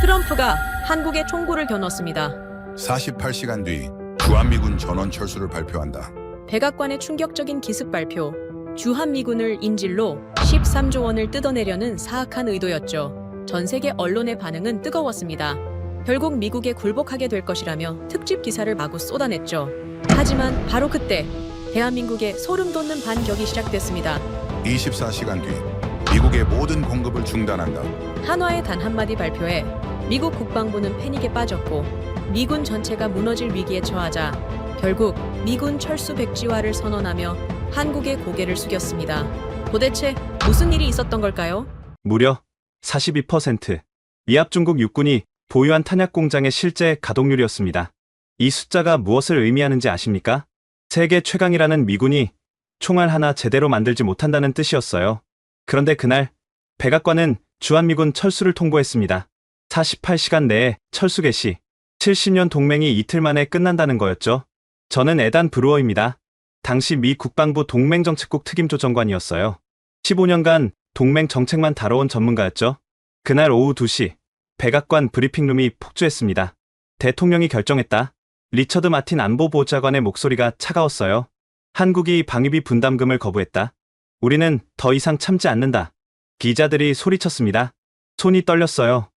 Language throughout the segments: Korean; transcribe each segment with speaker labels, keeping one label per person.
Speaker 1: 트럼프가 한국에 총구를 겨눴습니다.
Speaker 2: 48시간 뒤 주한미군 전원 철수를 발표한다.
Speaker 1: 백악관의 충격적인 기습 발표. 주한미군을 인질로 13조 원을 뜯어내려는 사악한 의도였죠. 전 세계 언론의 반응은 뜨거웠습니다. 결국 미국에 굴복하게 될 것이라며 특집 기사를 마구 쏟아냈죠. 하지만 바로 그때 대한민국에 소름 돋는 반격이 시작됐습니다.
Speaker 2: 24시간 뒤 미국의 모든 공급을 중단한다.
Speaker 1: 한화의 단 한마디 발표에 미국 국방부는 패닉에 빠졌고 미군 전체가 무너질 위기에 처하자 결국 미군 철수 백지화를 선언하며 한국의 고개를 숙였습니다. 도대체 무슨 일이 있었던 걸까요?
Speaker 3: 무려 42%. 미합 중국 육군이 보유한 탄약 공장의 실제 가동률이었습니다. 이 숫자가 무엇을 의미하는지 아십니까? 세계 최강이라는 미군이 총알 하나 제대로 만들지 못한다는 뜻이었어요. 그런데 그날 백악관은 주한미군 철수를 통보했습니다. 48시간 내에 철수 개시. 70년 동맹이 이틀 만에 끝난다는 거였죠. 저는 에단 브루어입니다. 당시 미 국방부 동맹정책국 특임조정관이었어요. 15년간 동맹 정책만 다뤄온 전문가였죠. 그날 오후 2시 백악관 브리핑룸이 폭주했습니다. 대통령이 결정했다. 리처드 마틴 안보보좌관의 목소리가 차가웠어요. 한국이 방위비 분담금을 거부했다. 우리는 더 이상 참지 않는다. 기자들이 소리쳤습니다. 손이 떨렸어요.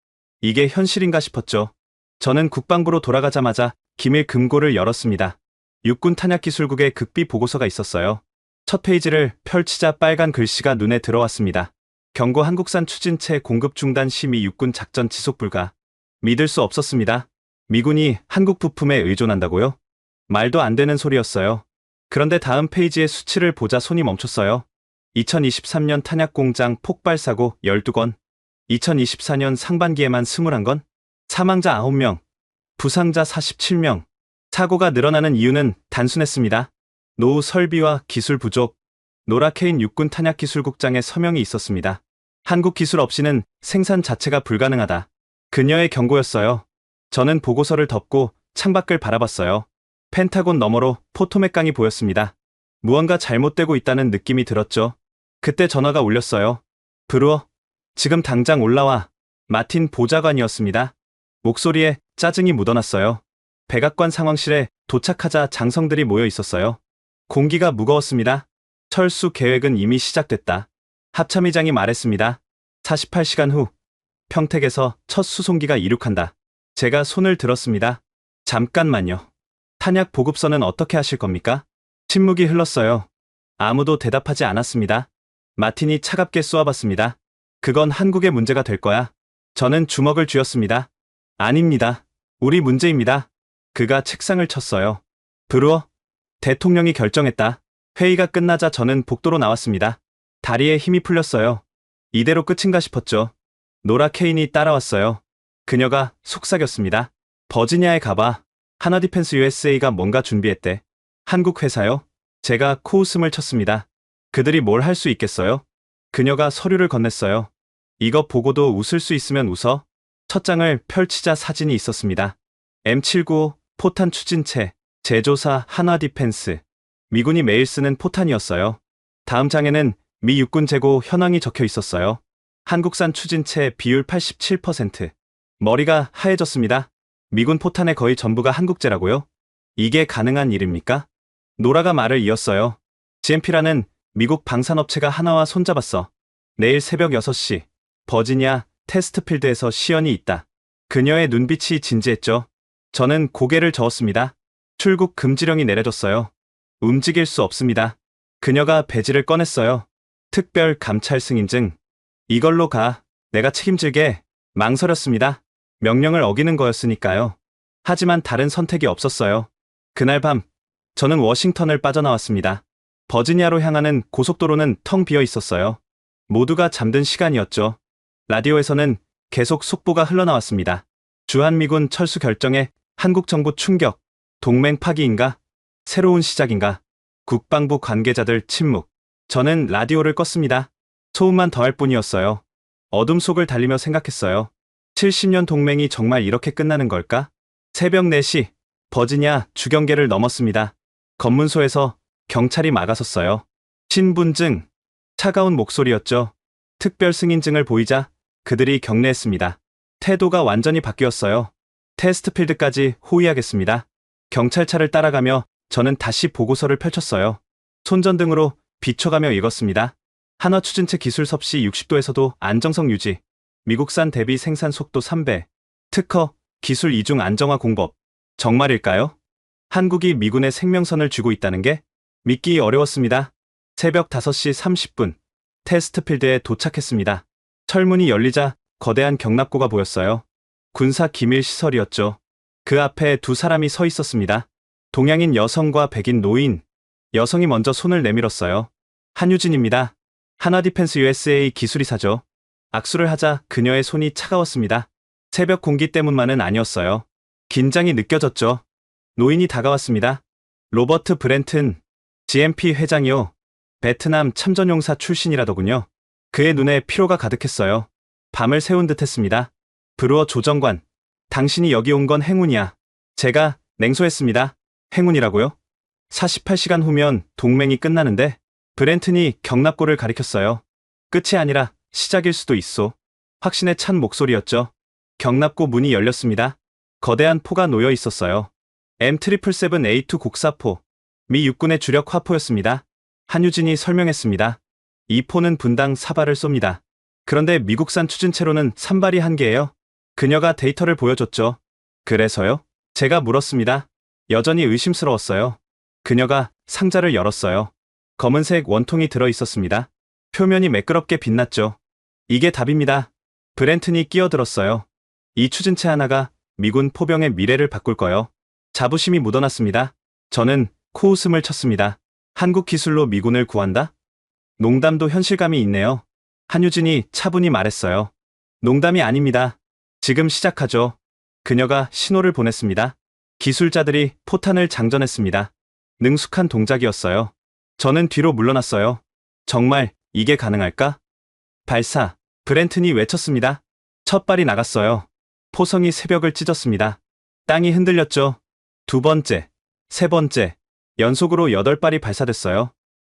Speaker 3: 이게 현실인가 싶었죠. 저는 국방부로 돌아가자마자 기밀 금고를 열었습니다. 육군 탄약기술국의 극비 보고서가 있었어요. 첫 페이지를 펼치자 빨간 글씨가 눈에 들어왔습니다. 경고 한국산 추진체 공급 중단 시 미 육군 작전 지속 불가. 믿을 수 없었습니다. 미군이 한국 부품에 의존한다고요? 말도 안 되는 소리였어요. 그런데 다음 페이지의 수치를 보자 손이 멈췄어요. 2023년 탄약 공장 폭발 사고 12건, 2024년 상반기에만 21건, 사망자 9명, 부상자 47명. 사고가 늘어나는 이유는 단순했습니다. 노후 설비와 기술 부족. 노라 케인 육군 탄약기술국장의 서명이 있었습니다. 한국 기술 없이는 생산 자체가 불가능하다. 그녀의 경고였어요. 저는 보고서를 덮고 창밖을 바라봤어요. 펜타곤 너머로 포토맥 강이 보였습니다. 무언가 잘못되고 있다는 느낌이 들었죠. 그때 전화가 울렸어요. 브루어, 지금 당장 올라와. 마틴 보좌관이었습니다. 목소리에 짜증이 묻어났어요. 백악관 상황실에 도착하자 장성들이 모여 있었어요. 공기가 무거웠습니다. 철수 계획은 이미 시작됐다. 합참의장이 말했습니다. 48시간 후 평택에서 첫 수송기가 이륙한다. 제가 손을 들었습니다. 잠깐만요. 탄약 보급선은 어떻게 하실 겁니까? 침묵이 흘렀어요. 아무도 대답하지 않았습니다. 마틴이 차갑게 쏘아봤습니다. 그건 한국의 문제가 될 거야. 저는 주먹을 쥐었습니다. 아닙니다. 우리 문제입니다. 그가 책상을 쳤어요. 브루어, 대통령이 결정했다. 회의가 끝나자 저는 복도로 나왔습니다. 다리에 힘이 풀렸어요. 이대로 끝인가 싶었죠. 노라 케인이 따라왔어요. 그녀가 속삭였습니다. 버지니아에 가봐. 하나디펜스 USA가 뭔가 준비했대. 한국 회사요? 제가 코웃음을 쳤습니다. 그들이 뭘 할 수 있겠어요? 그녀가 서류를 건넸어요. 이거 보고도 웃을 수 있으면 웃어. 첫 장을 펼치자 사진이 있었습니다. M795 포탄 추진체, 제조사 한화디펜스. 미군이 매일 쓰는 포탄이었어요. 다음 장에는 미 육군 재고 현황이 적혀 있었어요. 한국산 추진체 비율 87%. 머리가 하얘졌습니다. 미군 포탄의 거의 전부가 한국제라고요? 이게 가능한 일입니까? 노라가 말을 이었어요. GMP라는 미국 방산업체가 하나와 손잡았어. 내일 새벽 6시 버지니아 테스트필드에서 시연이 있다. 그녀의 눈빛이 진지했죠. 저는 고개를 저었습니다. 출국 금지령이 내려졌어요. 움직일 수 없습니다. 그녀가 배지를 꺼냈어요. 특별 감찰 승인증. 이걸로 가. 내가 책임질게. 망설였습니다. 명령을 어기는 거였으니까요. 하지만 다른 선택이 없었어요. 그날 밤 저는 워싱턴을 빠져나왔습니다. 버지니아로 향하는 고속도로는 텅 비어 있었어요. 모두가 잠든 시간이었죠. 라디오에서는 계속 속보가 흘러나왔습니다. 주한미군 철수 결정에 한국 정부 충격. 동맹 파기인가? 새로운 시작인가? 국방부 관계자들 침묵. 저는 라디오를 껐습니다. 소음만 더할 뿐이었어요. 어둠 속을 달리며 생각했어요. 70년 동맹이 정말 이렇게 끝나는 걸까? 새벽 4시 버지니아 주경계를 넘었습니다. 검문소에서 경찰이 막아섰어요. 신분증. 차가운 목소리였죠. 특별 승인증을 보이자 그들이 경례했습니다. 태도가 완전히 바뀌었어요. 테스트 필드까지 호위하겠습니다. 경찰차를 따라가며 저는 다시 보고서를 펼쳤어요. 손전등으로 비춰가며 읽었습니다. 한화 추진체 기술 섭씨 60도에서도 안정성 유지. 미국산 대비 생산 속도 3배. 특허, 기술 이중 안정화 공법. 정말일까요? 한국이 미군의 생명선을 쥐고 있다는 게 믿기 어려웠습니다. 새벽 5시 30분. 테스트 필드에 도착했습니다. 철문이 열리자 거대한 경납고가 보였어요. 군사 기밀 시설이었죠. 그 앞에 두 사람이 서 있었습니다. 동양인 여성과 백인 노인. 여성이 먼저 손을 내밀었어요. 한유진입니다. 한화 디펜스 USA 기술이사죠. 악수를 하자 그녀의 손이 차가웠습니다. 새벽 공기 때문만은 아니었어요. 긴장이 느껴졌죠. 노인이 다가왔습니다. 로버트 브렌튼, GMP 회장이요. 베트남 참전용사 출신이라더군요. 그의 눈에 피로가 가득했어요. 밤을 새운 듯했습니다. 브루어 조정관, 당신이 여기 온 건 행운이야. 제가 냉소했습니다. 행운이라고요? 48시간 후면 동맹이 끝나는데 브렌튼이 경납고를 가리켰어요. 끝이 아니라 시작일 수도 있소. 확신에 찬 목소리였죠. 경납고 문이 열렸습니다. 거대한 포가 놓여 있었어요. M777A2 곡사포, 미 육군의 주력 화포였습니다. 한유진이 설명했습니다. 이 포는 분당 4발을 쏩니다. 그런데 미국산 추진체로는 3발이 한계예요. 그녀가 데이터를 보여줬죠. 그래서요? 제가 물었습니다. 여전히 의심스러웠어요. 그녀가 상자를 열었어요. 검은색 원통이 들어 있었습니다. 표면이 매끄럽게 빛났죠. 이게 답입니다. 브렌튼이 끼어들었어요. 이 추진체 하나가 미군 포병의 미래를 바꿀 거요. 자부심이 묻어났습니다. 저는 코웃음을 쳤습니다. 한국 기술로 미군을 구한다? 농담도 현실감이 있네요. 한유진이 차분히 말했어요. 농담이 아닙니다. 지금 시작하죠. 그녀가 신호를 보냈습니다. 기술자들이 포탄을 장전했습니다. 능숙한 동작이었어요. 저는 뒤로 물러났어요. 정말 이게 가능할까? 발사, 브렌튼이 외쳤습니다. 첫 발이 나갔어요. 포성이 새벽을 찢었습니다. 땅이 흔들렸죠. 두 번째, 세 번째, 연속으로 8발이 발사됐어요.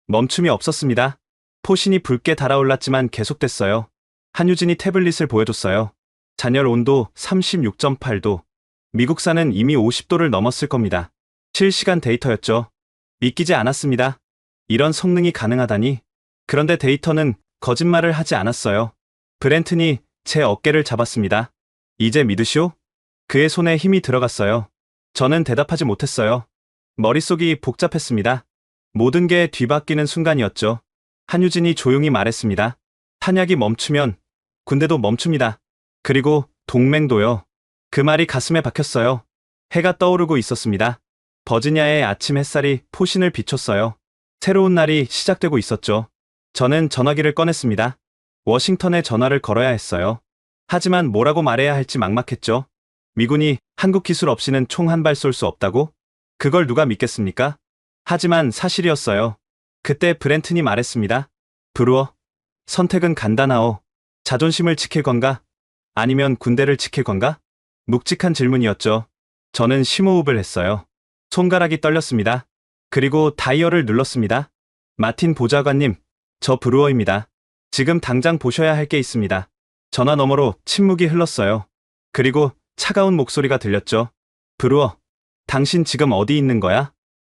Speaker 3: 멈춤이 없었습니다. 포신이 붉게 달아올랐지만 계속됐어요. 한유진이 태블릿을 보여줬어요. 잔열 온도 36.8도. 미국산은 이미 50도를 넘었을 겁니다. 실시간 데이터였죠. 믿기지 않았습니다. 이런 성능이 가능하다니. 그런데 데이터는 거짓말을 하지 않았어요. 브렌튼이 제 어깨를 잡았습니다. 이제 믿으시오? 그의 손에 힘이 들어갔어요. 저는 대답하지 못했어요. 머릿속이 복잡했습니다. 모든 게 뒤바뀌는 순간이었죠. 한유진이 조용히 말했습니다. 탄약이 멈추면 군대도 멈춥니다. 그리고 동맹도요. 그 말이 가슴에 박혔어요. 해가 떠오르고 있었습니다. 버지니아의 아침 햇살이 포신을 비췄어요. 새로운 날이 시작되고 있었죠. 저는 전화기를 꺼냈습니다. 워싱턴에 전화를 걸어야 했어요. 하지만 뭐라고 말해야 할지 막막했죠. 미군이 한국 기술 없이는 총 한 발 쏠 수 없다고? 그걸 누가 믿겠습니까? 하지만 사실이었어요. 그때 브렌튼이 말했습니다. 브루어, 선택은 간단하오. 자존심을 지킬 건가? 아니면 군대를 지킬 건가? 묵직한 질문이었죠. 저는 심호흡을 했어요. 손가락이 떨렸습니다. 그리고 다이얼을 눌렀습니다. 마틴 보좌관님, 저 브루어입니다. 지금 당장 보셔야 할 게 있습니다. 전화 너머로 침묵이 흘렀어요. 그리고 차가운 목소리가 들렸죠. 브루어, 당신 지금 어디 있는 거야?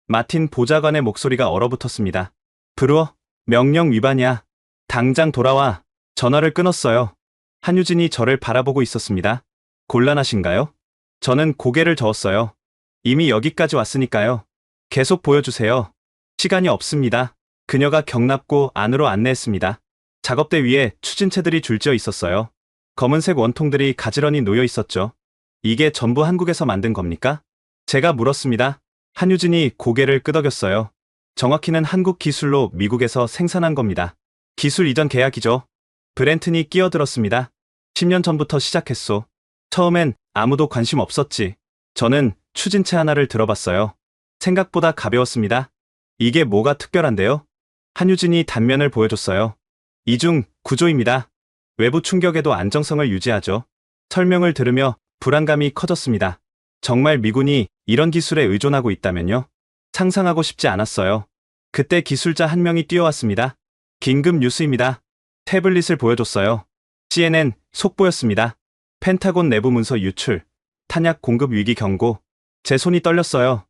Speaker 3: 마틴 보좌관의 목소리가 얼어붙었습니다. 브루어, 명령 위반이야. 당장 돌아와. 전화를 끊었어요. 한유진이 저를 바라보고 있었습니다. 곤란하신가요? 저는 고개를 저었어요. 이미 여기까지 왔으니까요. 계속 보여주세요. 시간이 없습니다. 그녀가 경납고 안으로 안내했습니다. 작업대 위에 추진체들이 줄지어 있었어요. 검은색 원통들이 가지런히 놓여 있었죠. 이게 전부 한국에서 만든 겁니까? 제가 물었습니다. 한유진이 고개를 끄덕였어요. 정확히는 한국 기술로 미국에서 생산한 겁니다. 기술 이전 계약이죠. 브렌튼이 끼어들었습니다. 10년 전부터 시작했소. 처음엔 아무도 관심 없었지. 저는 추진체 하나를 들어봤어요. 생각보다 가벼웠습니다. 이게 뭐가 특별한데요? 한유진이 단면을 보여줬어요. 이중 구조입니다. 외부 충격에도 안정성을 유지하죠. 설명을 들으며 불안감이 커졌습니다. 정말 미군이 이런 기술에 의존하고 있다면요? 상상하고 싶지 않았어요. 그때 기술자 한 명이 뛰어왔습니다. 긴급 뉴스입니다. 태블릿을 보여줬어요. CNN 속보였습니다. 펜타곤 내부 문서 유출, 탄약 공급 위기 경고. 제 손이 떨렸어요.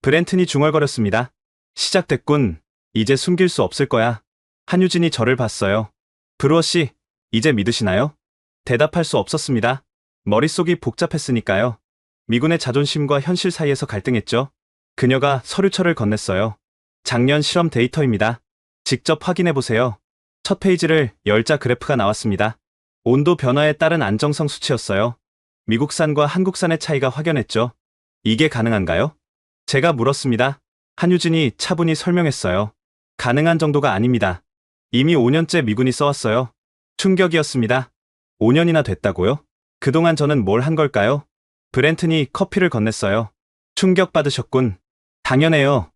Speaker 3: 브렌튼이 중얼거렸습니다. 시작됐군. 이제 숨길 수 없을 거야. 한유진이 저를 봤어요. 브루어 씨, 이제 믿으시나요? 대답할 수 없었습니다. 머릿속이 복잡했으니까요. 미군의 자존심과 현실 사이에서 갈등했죠. 그녀가 서류철을 건넸어요. 작년 실험 데이터입니다. 직접 확인해보세요. 첫 페이지를 열자 그래프가 나왔습니다. 온도 변화에 따른 안정성 수치였어요. 미국산과 한국산의 차이가 확연했죠. 이게 가능한가요? 제가 물었습니다. 한유진이 차분히 설명했어요. 가능한 정도가 아닙니다. 이미 5년째 미군이 써왔어요. 충격이었습니다. 5년이나 됐다고요? 그동안 저는 뭘 한 걸까요? 브렌튼이 커피를 건넸어요. 충격받으셨군. 당연해요.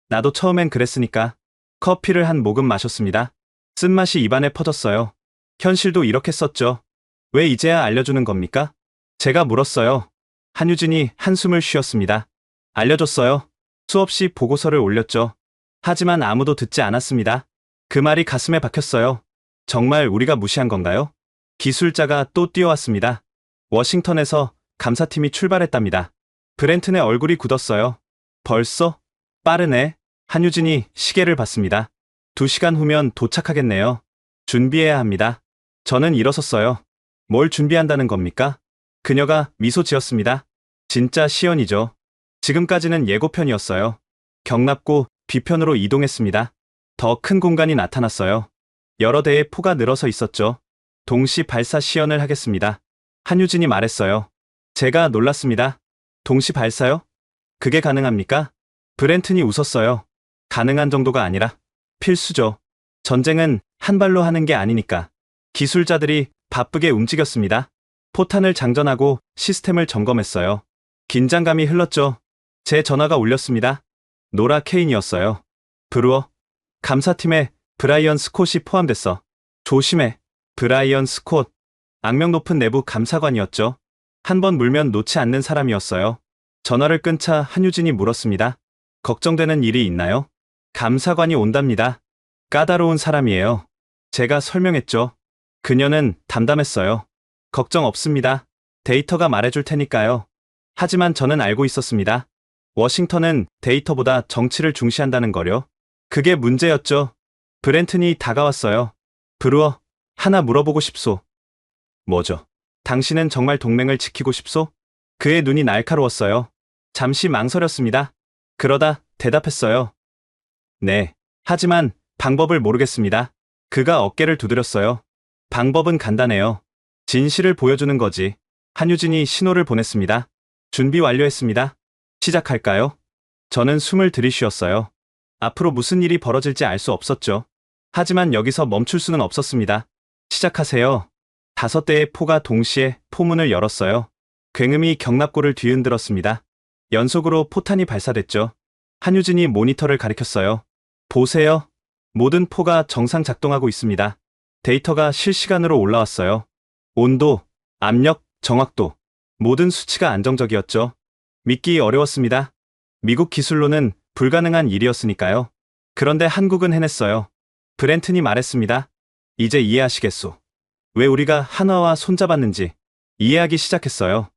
Speaker 3: 나도 처음엔 그랬으니까. 커피를 한 모금 마셨습니다. 쓴맛이 입안에 퍼졌어요. 현실도 이렇게 썼죠. 왜 이제야 알려주는 겁니까? 제가 물었어요. 한유진이 한숨을 쉬었습니다. 알려줬어요. 수없이 보고서를 올렸죠. 하지만 아무도 듣지 않았습니다. 그 말이 가슴에 박혔어요. 정말 우리가 무시한 건가요? 기술자가 또 뛰어왔습니다. 워싱턴에서 감사팀이 출발했답니다. 브렌튼의 얼굴이 굳었어요. 벌써? 빠르네. 한유진이 시계를 봤습니다. 2시간 후면 도착하겠네요. 준비해야 합니다. 저는 일어섰어요. 뭘 준비한다는 겁니까? 그녀가 미소 지었습니다. 진짜 시연이죠. 지금까지는 예고편이었어요. 경납고 뒤편으로 이동했습니다. 더 큰 공간이 나타났어요. 여러 대의 포가 늘어서 있었죠. 동시 발사 시연을 하겠습니다. 한유진이 말했어요. 제가 놀랐습니다. 동시 발사요? 그게 가능합니까? 브렌튼이 웃었어요. 가능한 정도가 아니라 필수죠. 전쟁은 한 발로 하는 게 아니니까. 기술자들이 바쁘게 움직였습니다. 포탄을 장전하고 시스템을 점검했어요. 긴장감이 흘렀죠. 제 전화가 울렸습니다. 노라 케인이었어요. 브루어, 감사팀에 브라이언 스콧이 포함됐어. 조심해. 브라이언 스콧. 악명 높은 내부 감사관이었죠. 한 번 물면 놓지 않는 사람이었어요. 전화를 끊자 한유진이 물었습니다. 걱정되는 일이 있나요? 감사관이 온답니다. 까다로운 사람이에요. 제가 설명했죠. 그녀는 담담했어요. 걱정 없습니다. 데이터가 말해줄 테니까요. 하지만 저는 알고 있었습니다. 워싱턴은 데이터보다 정치를 중시한다는 거요. 그게 문제였죠. 브렌튼이 다가왔어요. 브루어, 하나 물어보고 싶소. 뭐죠? 당신은 정말 동맹을 지키고 싶소? 그의 눈이 날카로웠어요. 잠시 망설였습니다. 그러다 대답했어요. 네. 하지만 방법을 모르겠습니다. 그가 어깨를 두드렸어요. 방법은 간단해요. 진실을 보여주는 거지. 한유진이 신호를 보냈습니다. 준비 완료했습니다. 시작할까요? 저는 숨을 들이쉬었어요. 앞으로 무슨 일이 벌어질지 알 수 없었죠. 하지만 여기서 멈출 수는 없었습니다. 시작하세요. 5대의 포가 동시에 포문을 열었어요. 굉음이 경납고를 뒤흔들었습니다. 연속으로 포탄이 발사됐죠. 한유진이 모니터를 가리켰어요. 보세요. 모든 포가 정상 작동하고 있습니다. 데이터가 실시간으로 올라왔어요. 온도, 압력, 정확도, 모든 수치가 안정적이었죠. 믿기 어려웠습니다. 미국 기술로는 불가능한 일이었으니까요. 그런데 한국은 해냈어요. 브렌튼이 말했습니다. 이제 이해하시겠소. 왜 우리가 한화와 손잡았는지 이해하기 시작했어요.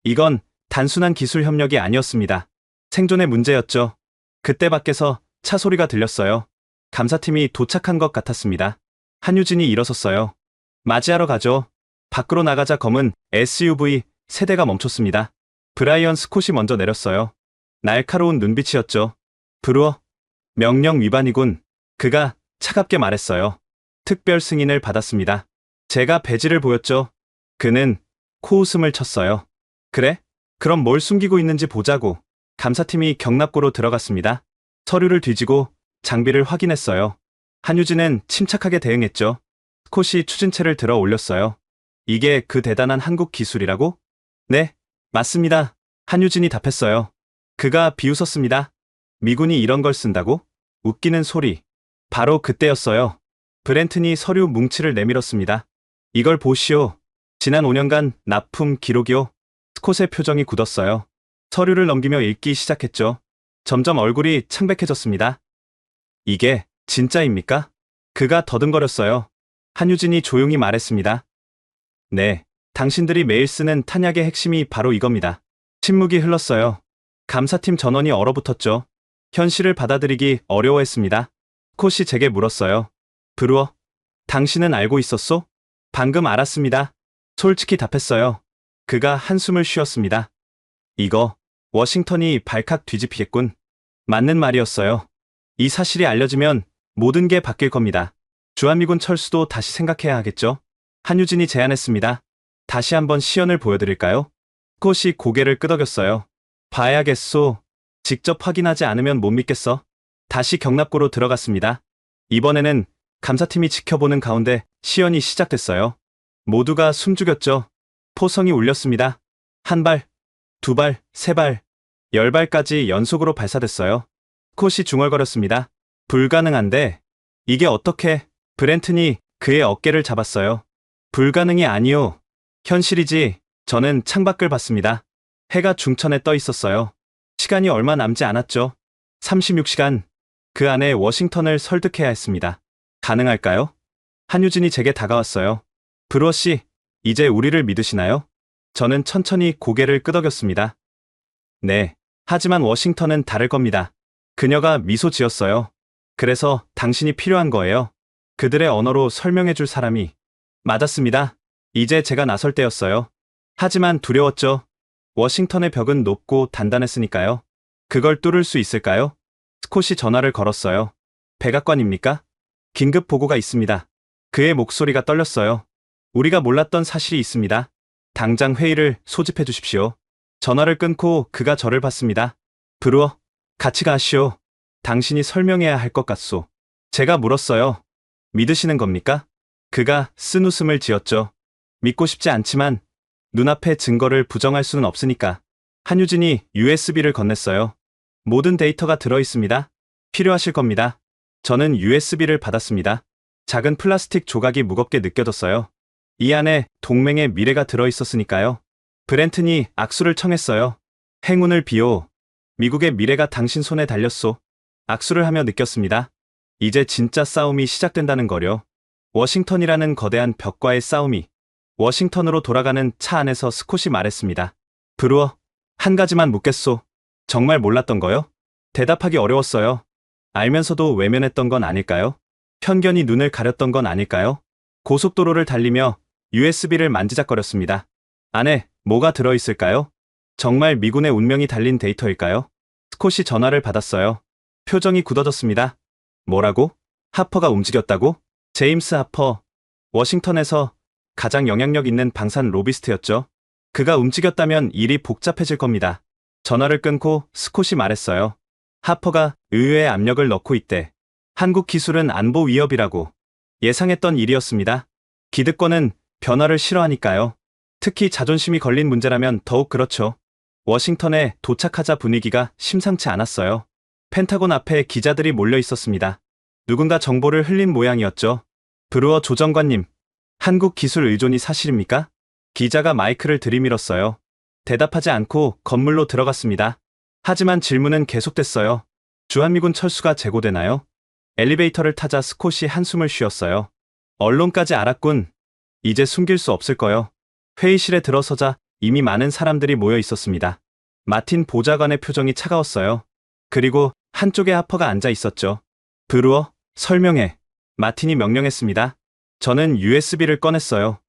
Speaker 3: 이건 단순한 기술 협력이 아니었습니다. 생존의 문제였죠. 그때 밖에서 차 소리가 들렸어요. 감사팀이 도착한 것 같았습니다. 한유진이 일어섰어요. 맞이하러 가죠. 밖으로 나가자 검은 SUV 세대가 멈췄습니다. 브라이언 스콧이 먼저 내렸어요. 날카로운 눈빛이었죠. 브루어, 명령 위반이군. 그가 차갑게 말했어요. 특별 승인을 받았습니다. 제가 배지를 보였죠. 그는 코웃음을 쳤어요. 그래? 그럼 뭘 숨기고 있는지 보자고. 감사팀이 경납고로 들어갔습니다. 서류를 뒤지고 장비를 확인했어요. 한유진은 침착하게 대응했죠. 스콧이 추진체를 들어 올렸어요. 이게 그 대단한 한국 기술이라고? 네, 맞습니다. 한유진이 답했어요. 그가 비웃었습니다. 미군이 이런 걸 쓴다고? 웃기는 소리. 바로 그때였어요. 브렌튼이 서류 뭉치를 내밀었습니다. 이걸 보시오. 지난 5년간 납품 기록이요. 스콧의 표정이 굳었어요. 서류를 넘기며 읽기 시작했죠. 점점 얼굴이 창백해졌습니다. 이게 진짜입니까? 그가 더듬거렸어요. 한유진이 조용히 말했습니다. 네, 당신들이 매일 쓰는 탄약의 핵심이 바로 이겁니다. 침묵이 흘렀어요. 감사팀 전원이 얼어붙었죠. 현실을 받아들이기 어려워했습니다. 스콧이 제게 물었어요. 브루어, 당신은 알고 있었소? 방금 알았습니다. 솔직히 답했어요. 그가 한숨을 쉬었습니다. 이거, 워싱턴이 발칵 뒤집히겠군. 맞는 말이었어요. 이 사실이 알려지면 모든 게 바뀔 겁니다. 주한미군 철수도 다시 생각해야 하겠죠? 한유진이 제안했습니다. 다시 한번 시연을 보여드릴까요? 스콧이 고개를 끄덕였어요. 봐야겠소. 직접 확인하지 않으면 못 믿겠어. 다시 경납고로 들어갔습니다. 이번에는 감사팀이 지켜보는 가운데 시연이 시작됐어요. 모두가 숨죽였죠. 포성이 울렸습니다. 한 발, 두 발, 세 발, 10발까지 연속으로 발사됐어요. 스콧이 중얼거렸습니다. 불가능한데, 이게 어떻게? 브렌튼이 그의 어깨를 잡았어요. 불가능이 아니오. 현실이지. 저는 창밖을 봤습니다. 해가 중천에 떠 있었어요. 시간이 얼마 남지 않았죠. 36시간. 그 안에 워싱턴을 설득해야 했습니다. 가능할까요? 한유진이 제게 다가왔어요. 브루어 씨, 이제 우리를 믿으시나요? 저는 천천히 고개를 끄덕였습니다. 네. 하지만 워싱턴은 다를 겁니다. 그녀가 미소 지었어요. 그래서 당신이 필요한 거예요. 그들의 언어로 설명해 줄 사람이. 맞았습니다. 이제 제가 나설 때였어요. 하지만 두려웠죠. 워싱턴의 벽은 높고 단단했으니까요. 그걸 뚫을 수 있을까요? 스콧이 전화를 걸었어요. 백악관입니까? 긴급 보고가 있습니다. 그의 목소리가 떨렸어요. 우리가 몰랐던 사실이 있습니다. 당장 회의를 소집해 주십시오. 전화를 끊고 그가 저를 봤습니다. 브루어, 같이 가시오. 당신이 설명해야 할 것 같소. 제가 물었어요. 믿으시는 겁니까? 그가 쓴 웃음을 지었죠. 믿고 싶지 않지만 눈앞의 증거를 부정할 수는 없으니까. 한유진이 USB를 건넸어요. 모든 데이터가 들어있습니다. 필요하실 겁니다. 저는 USB를 받았습니다. 작은 플라스틱 조각이 무겁게 느껴졌어요. 이 안에 동맹의 미래가 들어있었으니까요. 브렌튼이 악수를 청했어요. 행운을 비오. 미국의 미래가 당신 손에 달렸소. 악수를 하며 느꼈습니다. 이제 진짜 싸움이 시작된다는 거려. 워싱턴이라는 거대한 벽과의 싸움이. 워싱턴으로 돌아가는 차 안에서 스콧이 말했습니다. 브루어, 한 가지만 묻겠소. 정말 몰랐던 거요? 대답하기 어려웠어요. 알면서도 외면했던 건 아닐까요? 편견이 눈을 가렸던 건 아닐까요? 고속도로를 달리며 USB를 만지작거렸습니다. 안에 뭐가 들어있을까요? 정말 미군의 운명이 달린 데이터일까요? 스콧이 전화를 받았어요. 표정이 굳어졌습니다. 뭐라고? 하퍼가 움직였다고? 제임스 하퍼. 워싱턴에서 가장 영향력 있는 방산 로비스트였죠. 그가 움직였다면 일이 복잡해질 겁니다. 전화를 끊고 스콧이 말했어요. 하퍼가 의회에 압력을 넣고 있대. 한국 기술은 안보 위협이라고. 예상했던 일이었습니다. 기득권은 변화를 싫어하니까요. 특히 자존심이 걸린 문제라면 더욱 그렇죠. 워싱턴에 도착하자 분위기가 심상치 않았어요. 펜타곤 앞에 기자들이 몰려 있었습니다. 누군가 정보를 흘린 모양이었죠. 브루어 조정관님, 한국 기술 의존이 사실입니까? 기자가 마이크를 들이밀었어요. 대답하지 않고 건물로 들어갔습니다. 하지만 질문은 계속됐어요. 주한미군 철수가 재고되나요? 엘리베이터를 타자 스콧이 한숨을 쉬었어요. 언론까지 알았군. 이제 숨길 수 없을 거요. 회의실에 들어서자 이미 많은 사람들이 모여 있었습니다. 마틴 보좌관의 표정이 차가웠어요. 그리고 한쪽에 하퍼가 앉아 있었죠. 브루어, 설명해. 마틴이 명령했습니다. 저는 USB를 꺼냈어요.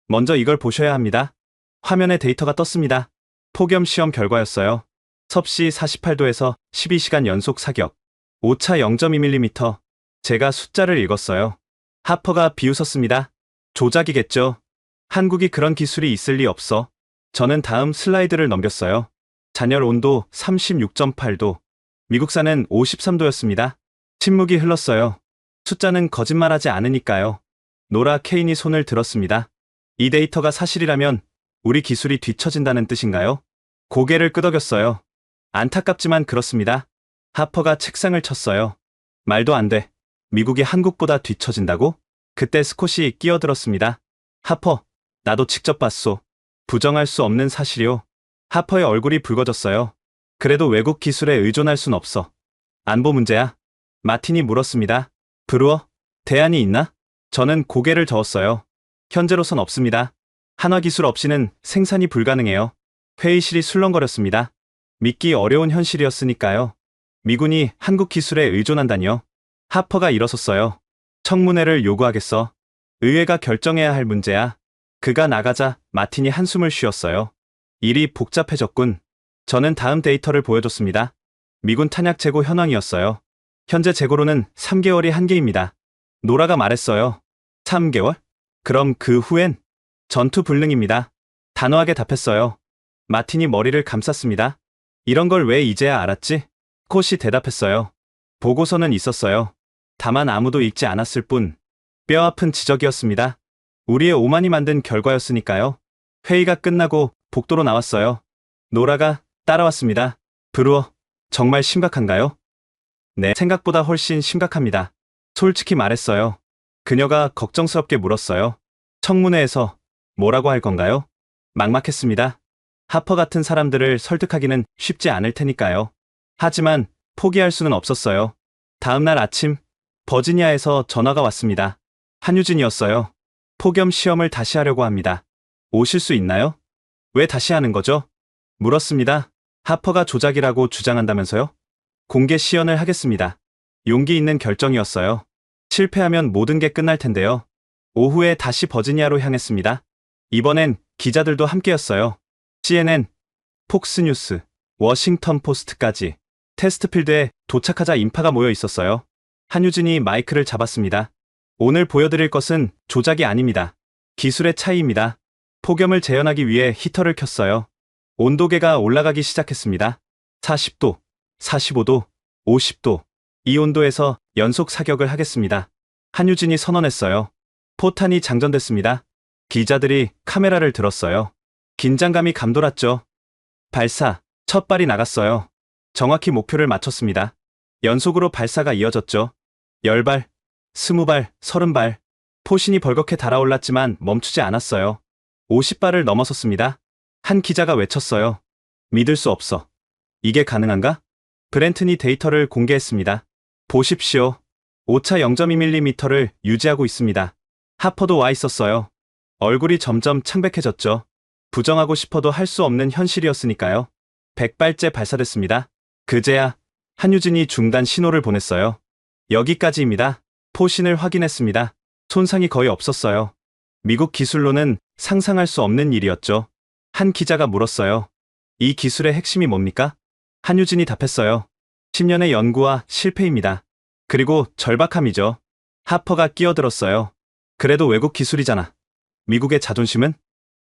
Speaker 3: 먼저 이걸 보셔야 합니다. 화면에 데이터가 떴습니다. 폭염 시험 결과였어요. 섭씨 48도에서 12시간 연속 사격. 오차 0.2mm. 제가 숫자를 읽었어요. 하퍼가 비웃었습니다. 조작이겠죠. 한국이 그런 기술이 있을 리 없어. 저는 다음 슬라이드를 넘겼어요. 잔열 온도 36.8도. 미국산은 53도였습니다. 침묵이 흘렀어요. 숫자는 거짓말하지 않으니까요. 노라 케인이 손을 들었습니다. 이 데이터가 사실이라면 우리 기술이 뒤처진다는 뜻인가요? 고개를 끄덕였어요. 안타깝지만 그렇습니다. 하퍼가 책상을 쳤어요. 말도 안 돼. 미국이 한국보다 뒤처진다고? 그때 스콧이 끼어들었습니다. 하퍼, 나도 직접 봤소. 부정할 수 없는 사실이오. 하퍼의 얼굴이 붉어졌어요. 그래도 외국 기술에 의존할 순 없어. 안보 문제야. 마틴이 물었습니다. 브루어, 대안이 있나? 저는 고개를 저었어요. 현재로선 없습니다. 한화 기술 없이는 생산이 불가능해요. 회의실이 술렁거렸습니다. 믿기 어려운 현실이었으니까요. 미군이 한국 기술에 의존한다니요. 하퍼가 일어섰어요. 청문회를 요구하겠어. 의회가 결정해야 할 문제야. 그가 나가자 마틴이 한숨을 쉬었어요. 일이 복잡해졌군. 저는 다음 데이터를 보여줬습니다. 미군 탄약 재고 현황이었어요. 현재 재고로는 3개월이 한계입니다. 노라가 말했어요. 3개월? 그럼 그 후엔? 전투 불능입니다. 단호하게 답했어요. 마틴이 머리를 감쌌습니다. 이런 걸 왜 이제야 알았지? 콧이 대답했어요. 보고서는 있었어요. 다만 아무도 읽지 않았을 뿐. 뼈아픈 지적이었습니다. 우리의 오만이 만든 결과였으니까요. 회의가 끝나고 복도로 나왔어요. 노라가 따라왔습니다. 브루어, 정말 심각한가요? 네, 생각보다 훨씬 심각합니다. 솔직히 말했어요. 그녀가 걱정스럽게 물었어요. 청문회에서 뭐라고 할 건가요? 막막했습니다. 하퍼 같은 사람들을 설득하기는 쉽지 않을 테니까요. 하지만 포기할 수는 없었어요. 다음 날 아침, 버지니아에서 전화가 왔습니다. 한유진이었어요. 폭염 시험을 다시 하려고 합니다. 오실 수 있나요? 왜 다시 하는 거죠? 물었습니다. 하퍼가 조작이라고 주장한다면서요? 공개 시연을 하겠습니다. 용기 있는 결정이었어요. 실패하면 모든 게 끝날 텐데요. 오후에 다시 버지니아로 향했습니다. 이번엔 기자들도 함께였어요. CNN, 폭스뉴스, 워싱턴 포스트까지. 테스트필드에 도착하자 인파가 모여 있었어요. 한유진이 마이크를 잡았습니다. 오늘 보여드릴 것은 조작이 아닙니다. 기술의 차이입니다. 폭염을 재현하기 위해 히터를 켰어요. 온도계가 올라가기 시작했습니다. 40도, 45도, 50도. 이 온도에서 연속 사격을 하겠습니다. 한유진이 선언했어요. 포탄이 장전됐습니다. 기자들이 카메라를 들었어요. 긴장감이 감돌았죠. 발사, 첫 발이 나갔어요. 정확히 목표를 맞췄습니다. 연속으로 발사가 이어졌죠. 10발, 20발, 30발. 포신이 벌겋게 달아올랐지만 멈추지 않았어요. 50발을 넘어섰습니다. 한 기자가 외쳤어요. 믿을 수 없어. 이게 가능한가? 브렌튼이 데이터를 공개했습니다. 보십시오. 오차 0.2mm를 유지하고 있습니다. 하퍼도 와 있었어요. 얼굴이 점점 창백해졌죠. 부정하고 싶어도 할 수 없는 현실이었으니까요. 100발째 발사됐습니다. 그제야 한유진이 중단 신호를 보냈어요. 여기까지입니다. 포신을 확인했습니다. 손상이 거의 없었어요. 미국 기술로는 상상할 수 없는 일이었죠. 한 기자가 물었어요. 이 기술의 핵심이 뭡니까? 한유진이 답했어요. 10년의 연구와 실패입니다. 그리고 절박함이죠. 하퍼가 끼어들었어요. 그래도 외국 기술이잖아. 미국의 자존심은?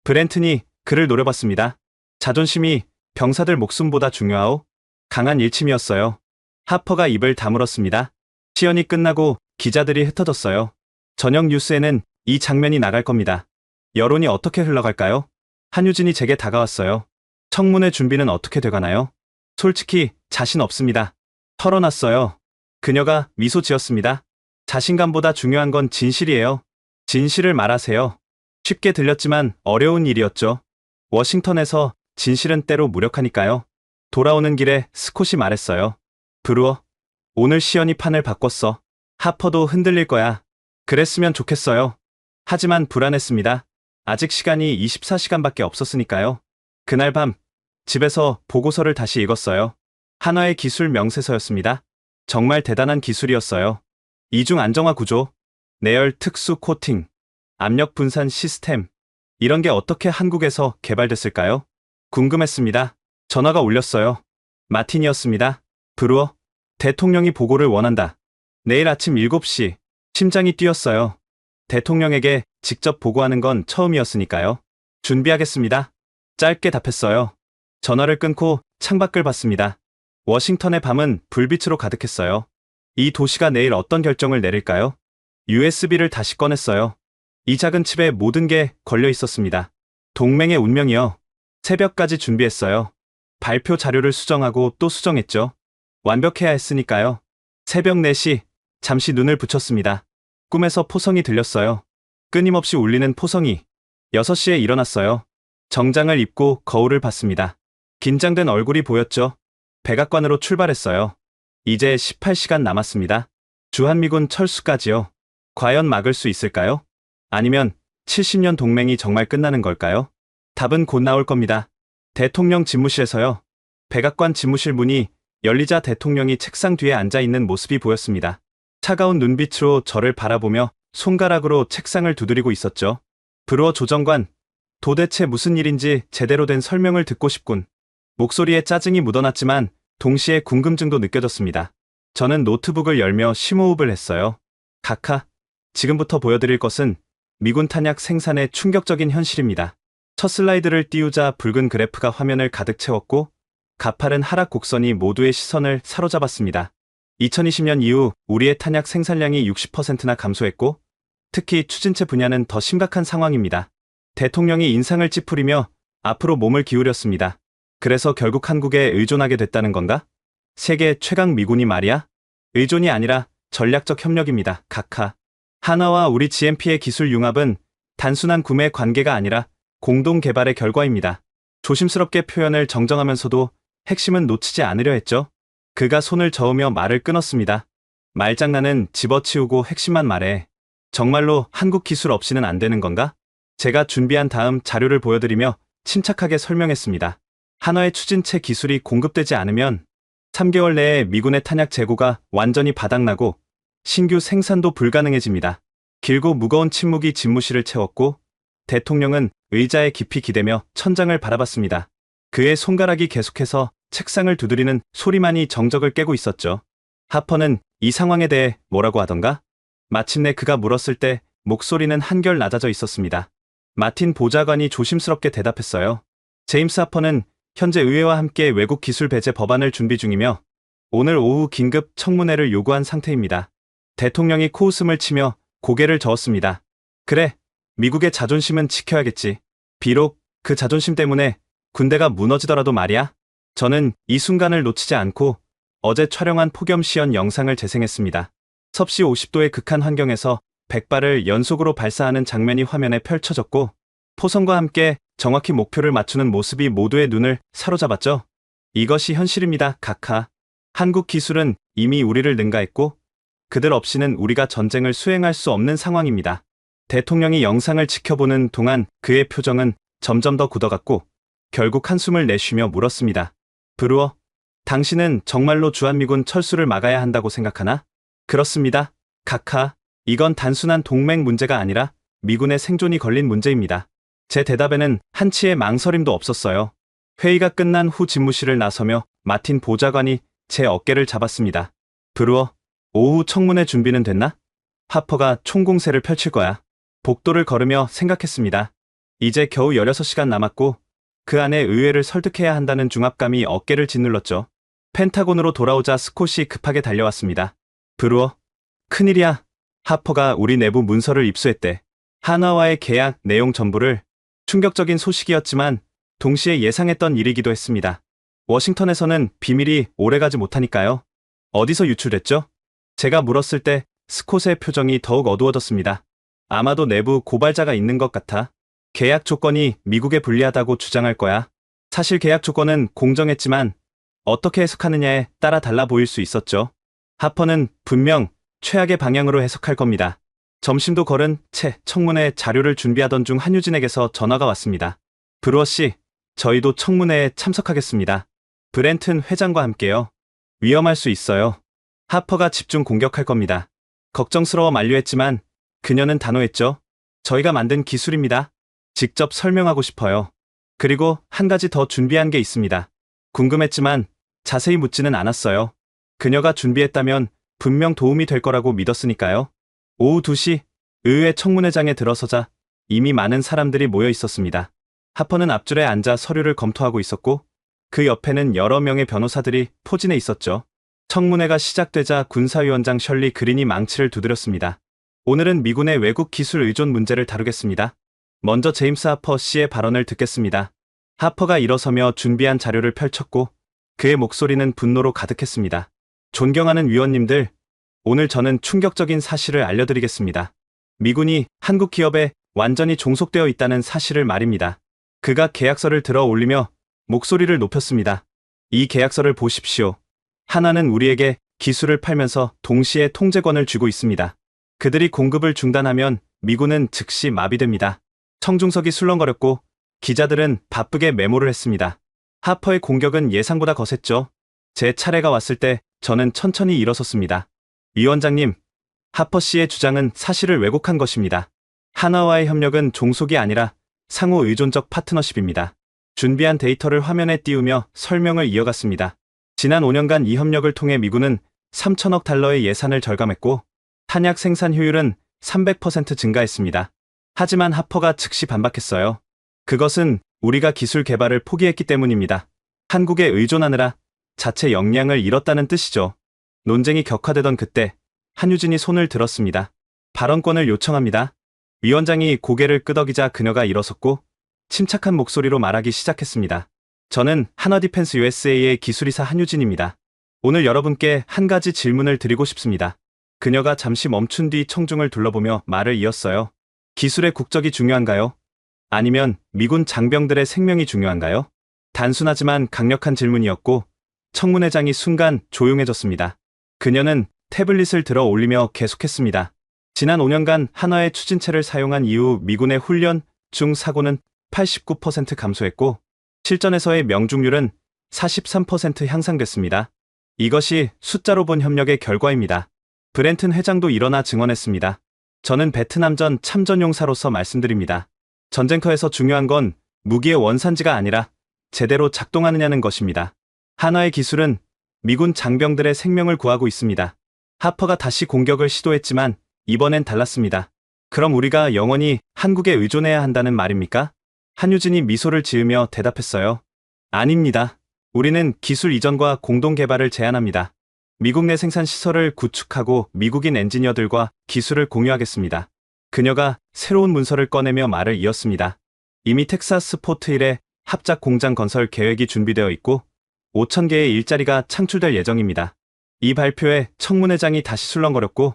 Speaker 3: 브렌튼이 그를 노려봤습니다. 자존심이 병사들 목숨보다 중요하오? 강한 일침이었어요. 하퍼가 입을 다물었습니다. 시연이 끝나고 기자들이 흩어졌어요. 저녁 뉴스에는 이 장면이 나갈 겁니다. 여론이 어떻게 흘러갈까요? 한유진이 제게 다가왔어요. 청문회 준비는 어떻게 돼가나요? 솔직히 자신 없습니다. 털어놨어요. 그녀가 미소 지었습니다. 자신감보다 중요한 건 진실이에요. 진실을 말하세요. 쉽게 들렸지만 어려운 일이었죠. 워싱턴에서 진실은 때로 무력하니까요. 돌아오는 길에 스콧이 말했어요. 브루어, 오늘 시연이 판을 바꿨어. 하퍼도 흔들릴 거야. 그랬으면 좋겠어요. 하지만 불안했습니다. 아직 시간이 24시간밖에 없었으니까요. 그날 밤 집에서 보고서를 다시 읽었어요. 한화의 기술 명세서였습니다. 정말 대단한 기술이었어요. 이중 안정화 구조, 내열 특수 코팅, 압력 분산 시스템. 이런 게 어떻게 한국에서 개발됐을까요? 궁금했습니다. 전화가 울렸어요. 마틴이었습니다. 브루어, 대통령이 보고를 원한다. 내일 아침 7시. 심장이 뛰었어요. 대통령에게 직접 보고하는 건 처음이었으니까요. 준비하겠습니다. 짧게 답했어요. 전화를 끊고 창밖을 봤습니다. 워싱턴의 밤은 불빛으로 가득했어요. 이 도시가 내일 어떤 결정을 내릴까요? USB를 다시 꺼냈어요. 이 작은 칩에 모든 게 걸려 있었습니다. 동맹의 운명이요. 새벽까지 준비했어요. 발표 자료를 수정하고 또 수정했죠. 완벽해야 했으니까요. 새벽 4시, 잠시 눈을 붙였습니다. 꿈에서 포성이 들렸어요. 끊임없이 울리는 포성이. 6시에 일어났어요. 정장을 입고 거울을 봤습니다. 긴장된 얼굴이 보였죠. 백악관으로 출발했어요. 이제 18시간 남았습니다. 주한미군 철수까지요. 과연 막을 수 있을까요? 아니면 70년 동맹이 정말 끝나는 걸까요? 답은 곧 나올 겁니다. 대통령 집무실에서요. 백악관 집무실 문이 열리자 대통령이 책상 뒤에 앉아 있는 모습이 보였습니다. 차가운 눈빛으로 저를 바라보며 손가락으로 책상을 두드리고 있었죠. 브루어 조정관, 도대체 무슨 일인지 제대로 된 설명을 듣고 싶군. 목소리에 짜증이 묻어났지만 동시에 궁금증도 느껴졌습니다. 저는 노트북을 열며 심호흡을 했어요. 카카, 지금부터 보여드릴 것은 미군 탄약 생산의 충격적인 현실입니다. 첫 슬라이드를 띄우자 붉은 그래프가 화면을 가득 채웠고 가파른 하락 곡선이 모두의 시선을 사로잡았습니다. 2020년 이후 우리의 탄약 생산량이 60%나 감소했고 특히 추진체 분야는 더 심각한 상황입니다. 대통령이 인상을 찌푸리며 앞으로 몸을 기울였습니다. 그래서 결국 한국에 의존하게 됐다는 건가? 세계 최강 미군이 말이야? 의존이 아니라 전략적 협력입니다. 카카. 하나와 우리 GMP의 기술 융합은 단순한 구매 관계가 아니라 공동 개발의 결과입니다. 조심스럽게 표현을 정정하면서도 핵심은 놓치지 않으려 했죠. 그가 손을 저으며 말을 끊었습니다. 말장난은 집어치우고 핵심만 말해. 정말로 한국 기술 없이는 안 되는 건가? 제가 준비한 다음 자료를 보여드리며 침착하게 설명했습니다. 한화의 추진체 기술이 공급되지 않으면 3개월 내에 미군의 탄약 재고가 완전히 바닥나고 신규 생산도 불가능해집니다. 길고 무거운 침묵이 집무실을 채웠고 대통령은 의자에 깊이 기대며 천장을 바라봤습니다. 그의 손가락이 계속해서 책상을 두드리는 소리만이 정적을 깨고 있었죠. 하퍼는 이 상황에 대해 뭐라고 하던가? 마침내 그가 물었을 때 목소리는 한결 낮아져 있었습니다. 마틴 보좌관이 조심스럽게 대답했어요. 제임스 하퍼는 현재 의회와 함께 외국 기술 배제 법안을 준비 중이며 오늘 오후 긴급 청문회를 요구한 상태입니다. 대통령이 코웃음을 치며 고개를 저었습니다. 그래, 미국의 자존심은 지켜야겠지. 비록 그 자존심 때문에 군대가 무너지더라도 말이야. 저는 이 순간을 놓치지 않고 어제 촬영한 폭염 시연 영상을 재생했습니다. 섭씨 50도의 극한 환경에서 100발을 연속으로 발사하는 장면이 화면에 펼쳐졌고 포성과 함께 정확히 목표를 맞추는 모습이 모두의 눈을 사로잡았죠. 이것이 현실입니다. 카카. 한국 기술은 이미 우리를 능가했고 그들 없이는 우리가 전쟁을 수행할 수 없는 상황입니다. 대통령이 영상을 지켜보는 동안 그의 표정은 점점 더 굳어갔고 결국 한숨을 내쉬며 물었습니다. 브루어, 당신은 정말로 주한미군 철수를 막아야 한다고 생각하나? 그렇습니다. 카카. 이건 단순한 동맹 문제가 아니라 미군의 생존이 걸린 문제입니다. 제 대답에는 한치의 망설임도 없었어요. 회의가 끝난 후 집무실을 나서며 마틴 보좌관이 제 어깨를 잡았습니다. 브루어, 오후 청문회 준비는 됐나? 하퍼가 총공세를 펼칠 거야. 복도를 걸으며 생각했습니다. 이제 겨우 16시간 남았고 그 안에 의회를 설득해야 한다는 중압감이 어깨를 짓눌렀죠. 펜타곤으로 돌아오자 스콧이 급하게 달려왔습니다. 브루어, 큰일이야. 하퍼가 우리 내부 문서를 입수했대. 한화와의 계약 내용 전부를. 충격적인 소식이었지만 동시에 예상했던 일이기도 했습니다. 워싱턴에서는 비밀이 오래가지 못하니까요. 어디서 유출됐죠? 제가 물었을 때 스콧의 표정이 더욱 어두워졌습니다. 아마도 내부 고발자가 있는 것 같아. 계약 조건이 미국에 불리하다고 주장할 거야. 사실 계약 조건은 공정했지만 어떻게 해석하느냐에 따라 달라 보일 수 있었죠. 하퍼는 분명 최악의 방향으로 해석할 겁니다. 점심도 거른 채 청문회 자료를 준비하던 중 한유진에게서 전화가 왔습니다. 브루어 씨, 저희도 청문회에 참석하겠습니다. 브렌튼 회장과 함께요. 위험할 수 있어요. 하퍼가 집중 공격할 겁니다. 걱정스러워 만류했지만 그녀는 단호했죠. 저희가 만든 기술입니다. 직접 설명하고 싶어요. 그리고 한 가지 더 준비한 게 있습니다. 궁금했지만 자세히 묻지는 않았어요. 그녀가 준비했다면 분명 도움이 될 거라고 믿었으니까요. 오후 2시 의회 청문회장에 들어서자 이미 많은 사람들이 모여 있었습니다. 하퍼는 앞줄에 앉아 서류를 검토하고 있었고 그 옆에는 여러 명의 변호사들이 포진해 있었죠. 청문회가 시작되자 군사위원장 셜리 그린이 망치를 두드렸습니다. 오늘은 미군의 외국 기술 의존 문제를 다루겠습니다. 먼저 제임스 하퍼 씨의 발언을 듣겠습니다. 하퍼가 일어서며 준비한 자료를 펼쳤고 그의 목소리는 분노로 가득했습니다. 존경하는 위원님들, 오늘 저는 충격적인 사실을 알려드리겠습니다. 미군이 한국 기업에 완전히 종속되어 있다는 사실을 말입니다. 그가 계약서를 들어 올리며 목소리를 높였습니다. 이 계약서를 보십시오. 하나는 우리에게 기술을 팔면서 동시에 통제권을 쥐고 있습니다. 그들이 공급을 중단하면 미군은 즉시 마비됩니다. 청중석이 술렁거렸고 기자들은 바쁘게 메모를 했습니다. 하퍼의 공격은 예상보다 거셌죠. 제 차례가 왔을 때 저는 천천히 일어섰습니다. 위원장님, 하퍼 씨의 주장은 사실을 왜곡한 것입니다. 하나와의 협력은 종속이 아니라 상호 의존적 파트너십입니다. 준비한 데이터를 화면에 띄우며 설명을 이어갔습니다. 지난 5년간 이 협력을 통해 미군은 3천억 달러의 예산을 절감했고 탄약 생산 효율은 300% 증가했습니다. 하지만 하퍼가 즉시 반박했어요. 그것은 우리가 기술 개발을 포기했기 때문입니다. 한국에 의존하느라 자체 역량을 잃었다는 뜻이죠. 논쟁이 격화되던 그때 한유진이 손을 들었습니다. 발언권을 요청합니다. 위원장이 고개를 끄덕이자 그녀가 일어섰고 침착한 목소리로 말하기 시작했습니다. 저는 한화디펜스 USA의 기술이사 한유진입니다. 오늘 여러분께 한 가지 질문을 드리고 싶습니다. 그녀가 잠시 멈춘 뒤 청중을 둘러보며 말을 이었어요. 기술의 국적이 중요한가요? 아니면 미군 장병들의 생명이 중요한가요? 단순하지만 강력한 질문이었고 청문회장이 순간 조용해졌습니다. 그녀는 태블릿을 들어 올리며 계속했습니다. 지난 5년간 한화의 추진체를 사용한 이후 미군의 훈련 중 사고는 89% 감소했고 실전에서의 명중률은 43% 향상됐습니다. 이것이 숫자로 본 협력의 결과입니다. 브렌튼 회장도 일어나 증언했습니다. 저는 베트남전 참전용사로서 말씀드립니다. 전쟁터에서 중요한 건 무기의 원산지가 아니라 제대로 작동하느냐는 것입니다. 한화의 기술은 미군 장병들의 생명을 구하고 있습니다. 하퍼가 다시 공격을 시도했지만 이번엔 달랐습니다. 그럼 우리가 영원히 한국에 의존해야 한다는 말입니까? 한유진이 미소를 지으며 대답했어요. 아닙니다. 우리는 기술 이전과 공동 개발을 제안합니다. 미국 내 생산 시설을 구축하고 미국인 엔지니어들과 기술을 공유하겠습니다. 그녀가 새로운 문서를 꺼내며 말을 이었습니다. 이미 텍사스 포트힐에 합작 공장 건설 계획이 준비되어 있고 5,000개의 일자리가 창출될 예정입니다. 이 발표에 청문회장이 다시 술렁거렸고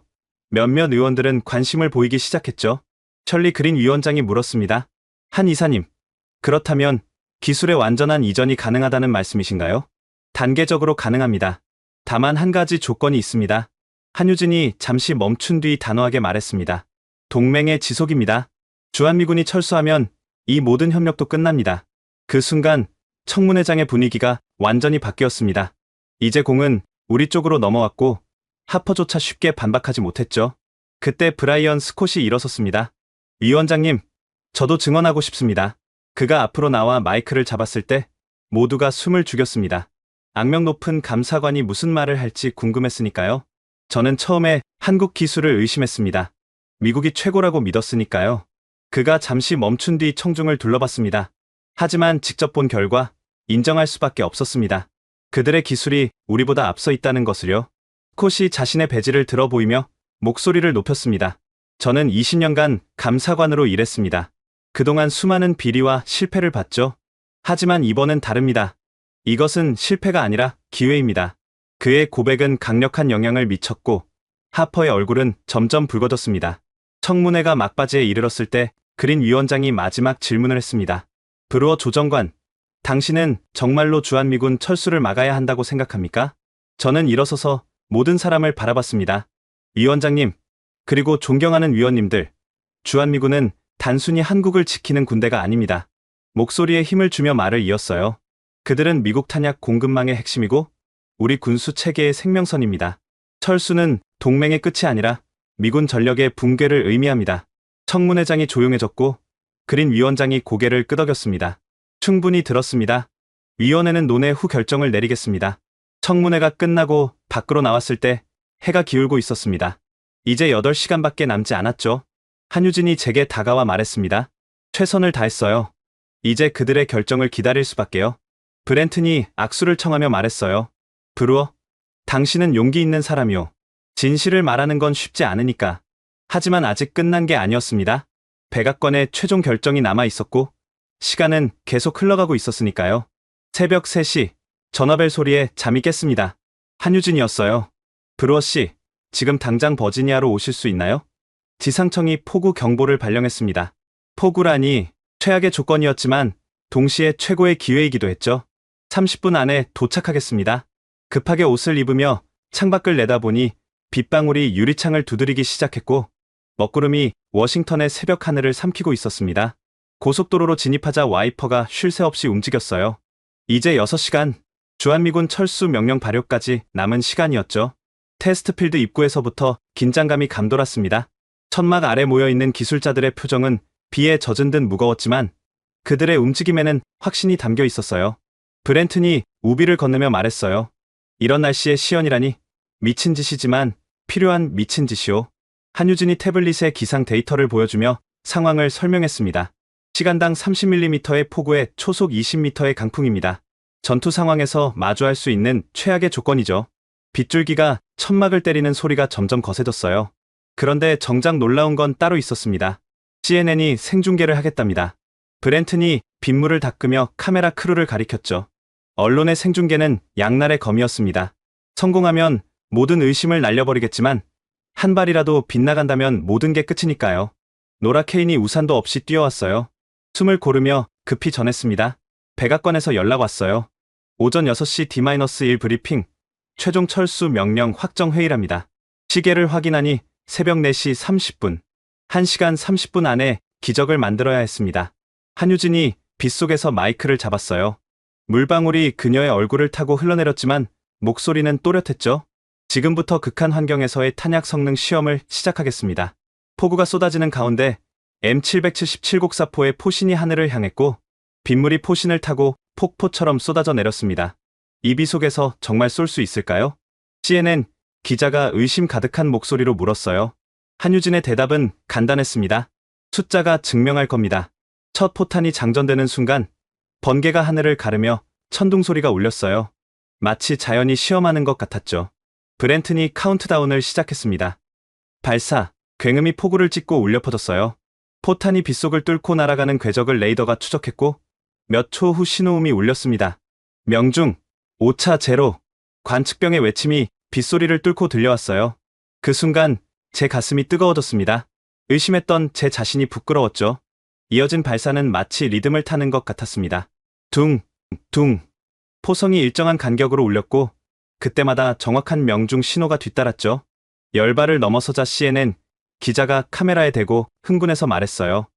Speaker 3: 몇몇 의원들은 관심을 보이기 시작했죠. 셜리 그린 위원장이 물었습니다. 한 이사님, 그렇다면 기술의 완전한 이전이 가능하다는 말씀이신가요? 단계적으로 가능합니다. 다만 한 가지 조건이 있습니다. 한유진이 잠시 멈춘 뒤 단호하게 말했습니다. 동맹의 지속입니다. 주한미군이 철수하면 이 모든 협력도 끝납니다. 그 순간 청문회장의 분위기가 완전히 바뀌었습니다. 이제 공은 우리 쪽으로 넘어왔고 하퍼조차 쉽게 반박하지 못했죠. 그때 브라이언 스콧이 일어섰습니다. 위원장님, 저도 증언하고 싶습니다. 그가 앞으로 나와 마이크를 잡았을 때 모두가 숨을 죽였습니다. 악명 높은 감사관이 무슨 말을 할지 궁금했으니까요. 저는 처음에 한국 기술을 의심했습니다. 미국이 최고라고 믿었으니까요. 그가 잠시 멈춘 뒤 청중을 둘러봤습니다. 하지만 직접 본 결과 인정할 수밖에 없었습니다. 그들의 기술이 우리보다 앞서 있다는 것을요. 스콧이 자신의 배지를 들어 보이며 목소리를 높였습니다. 저는 20년간 감사관으로 일했습니다. 그동안 수많은 비리와 실패를 봤죠. 하지만 이번은 다릅니다. 이것은 실패가 아니라 기회입니다. 그의 고백은 강력한 영향을 미쳤고 하퍼의 얼굴은 점점 붉어졌습니다. 청문회가 막바지에 이르렀을 때 그린 위원장이 마지막 질문을 했습니다. 브루어 조정관, 당신은 정말로 주한미군 철수를 막아야 한다고 생각합니까? 저는 일어서서 모든 사람을 바라봤습니다. 위원장님, 그리고 존경하는 위원님들, 주한미군은 단순히 한국을 지키는 군대가 아닙니다. 목소리에 힘을 주며 말을 이었어요. 그들은 미국 탄약 공급망의 핵심이고 우리 군수 체계의 생명선입니다. 철수는 동맹의 끝이 아니라 미군 전력의 붕괴를 의미합니다. 청문회장이 조용해졌고 그린 위원장이 고개를 끄덕였습니다. 충분히 들었습니다. 위원회는 논의 후 결정을 내리겠습니다. 청문회가 끝나고 밖으로 나왔을 때 해가 기울고 있었습니다. 이제 8시간밖에 남지 않았죠. 한유진이 제게 다가와 말했습니다. 최선을 다했어요. 이제 그들의 결정을 기다릴 수밖에요. 브렌튼이 악수를 청하며 말했어요. 브루어, 당신은 용기 있는 사람이오. 진실을 말하는 건 쉽지 않으니까. 하지만 아직 끝난 게 아니었습니다. 백악관의 최종 결정이 남아 있었고 시간은 계속 흘러가고 있었으니까요. 새벽 3시, 전화벨 소리에 잠이 깼습니다. 한유진이었어요. 브루어 씨, 지금 당장 버지니아로 오실 수 있나요? 지상청이 폭우 경보를 발령했습니다. 폭우라니 최악의 조건이었지만 동시에 최고의 기회이기도 했죠. 30분 안에 도착하겠습니다. 급하게 옷을 입으며 창밖을 내다보니 빗방울이 유리창을 두드리기 시작했고 먹구름이 워싱턴의 새벽 하늘을 삼키고 있었습니다. 고속도로로 진입하자 와이퍼가 쉴 새 없이 움직였어요. 이제 6시간, 주한미군 철수 명령 발효까지 남은 시간이었죠. 테스트필드 입구에서부터 긴장감이 감돌았습니다. 천막 아래 모여있는 기술자들의 표정은 비에 젖은 듯 무거웠지만 그들의 움직임에는 확신이 담겨 있었어요. 브렌튼이 우비를 건네며 말했어요. 이런 날씨에 시연이라니 미친 짓이지만 필요한 미친 짓이오. 한유진이 태블릿에 기상 데이터를 보여주며 상황을 설명했습니다. 시간당 30mm의 폭우에 초속 20m의 강풍입니다. 전투 상황에서 마주할 수 있는 최악의 조건이죠. 빗줄기가 천막을 때리는 소리가 점점 거세졌어요. 그런데 정작 놀라운 건 따로 있었습니다. CNN이 생중계를 하겠답니다. 브렌튼이 빗물을 닦으며 카메라 크루를 가리켰죠. 언론의 생중계는 양날의 검이었습니다. 성공하면 모든 의심을 날려버리겠지만 한 발이라도 빗나간다면 모든 게 끝이니까요. 노라 케인이 우산도 없이 뛰어왔어요. 숨을 고르며 급히 전했습니다. 백악관에서 연락 왔어요. 오전 6시 D-1 브리핑, 최종 철수 명령 확정 회의랍니다. 시계를 확인하니 새벽 4시 30분, 1시간 30분 안에 기적을 만들어야 했습니다. 한유진이 빗속에서 마이크를 잡았어요. 물방울이 그녀의 얼굴을 타고 흘러내렸지만 목소리는 또렷했죠. 지금부터 극한 환경에서의 탄약 성능 시험을 시작하겠습니다. 폭우가 쏟아지는 가운데 M777 곡사포의 포신이 하늘을 향했고 빗물이 포신을 타고 폭포처럼 쏟아져 내렸습니다. 이 비 속에서 정말 쏠 수 있을까요? CNN 기자가 의심 가득한 목소리로 물었어요. 한유진의 대답은 간단했습니다. 숫자가 증명할 겁니다. 첫 포탄이 장전되는 순간 번개가 하늘을 가르며 천둥 소리가 울렸어요. 마치 자연이 시험하는 것 같았죠. 브렌튼이 카운트다운을 시작했습니다. 발사, 굉음이 폭우를 찍고 울려 퍼졌어요. 포탄이 빗속을 뚫고 날아가는 궤적을 레이더가 추적했고 몇 초 후 신호음이 울렸습니다. 명중, 5차 제로, 관측병의 외침이 빗소리를 뚫고 들려왔어요. 그 순간 제 가슴이 뜨거워졌습니다. 의심했던 제 자신이 부끄러웠죠. 이어진 발사는 마치 리듬을 타는 것 같았습니다. 둥, 둥. 포성이 일정한 간격으로 울렸고 그때마다 정확한 명중 신호가 뒤따랐죠. 10발을 넘어서자 CNN 기자가 카메라에 대고 흥분해서 말했어요.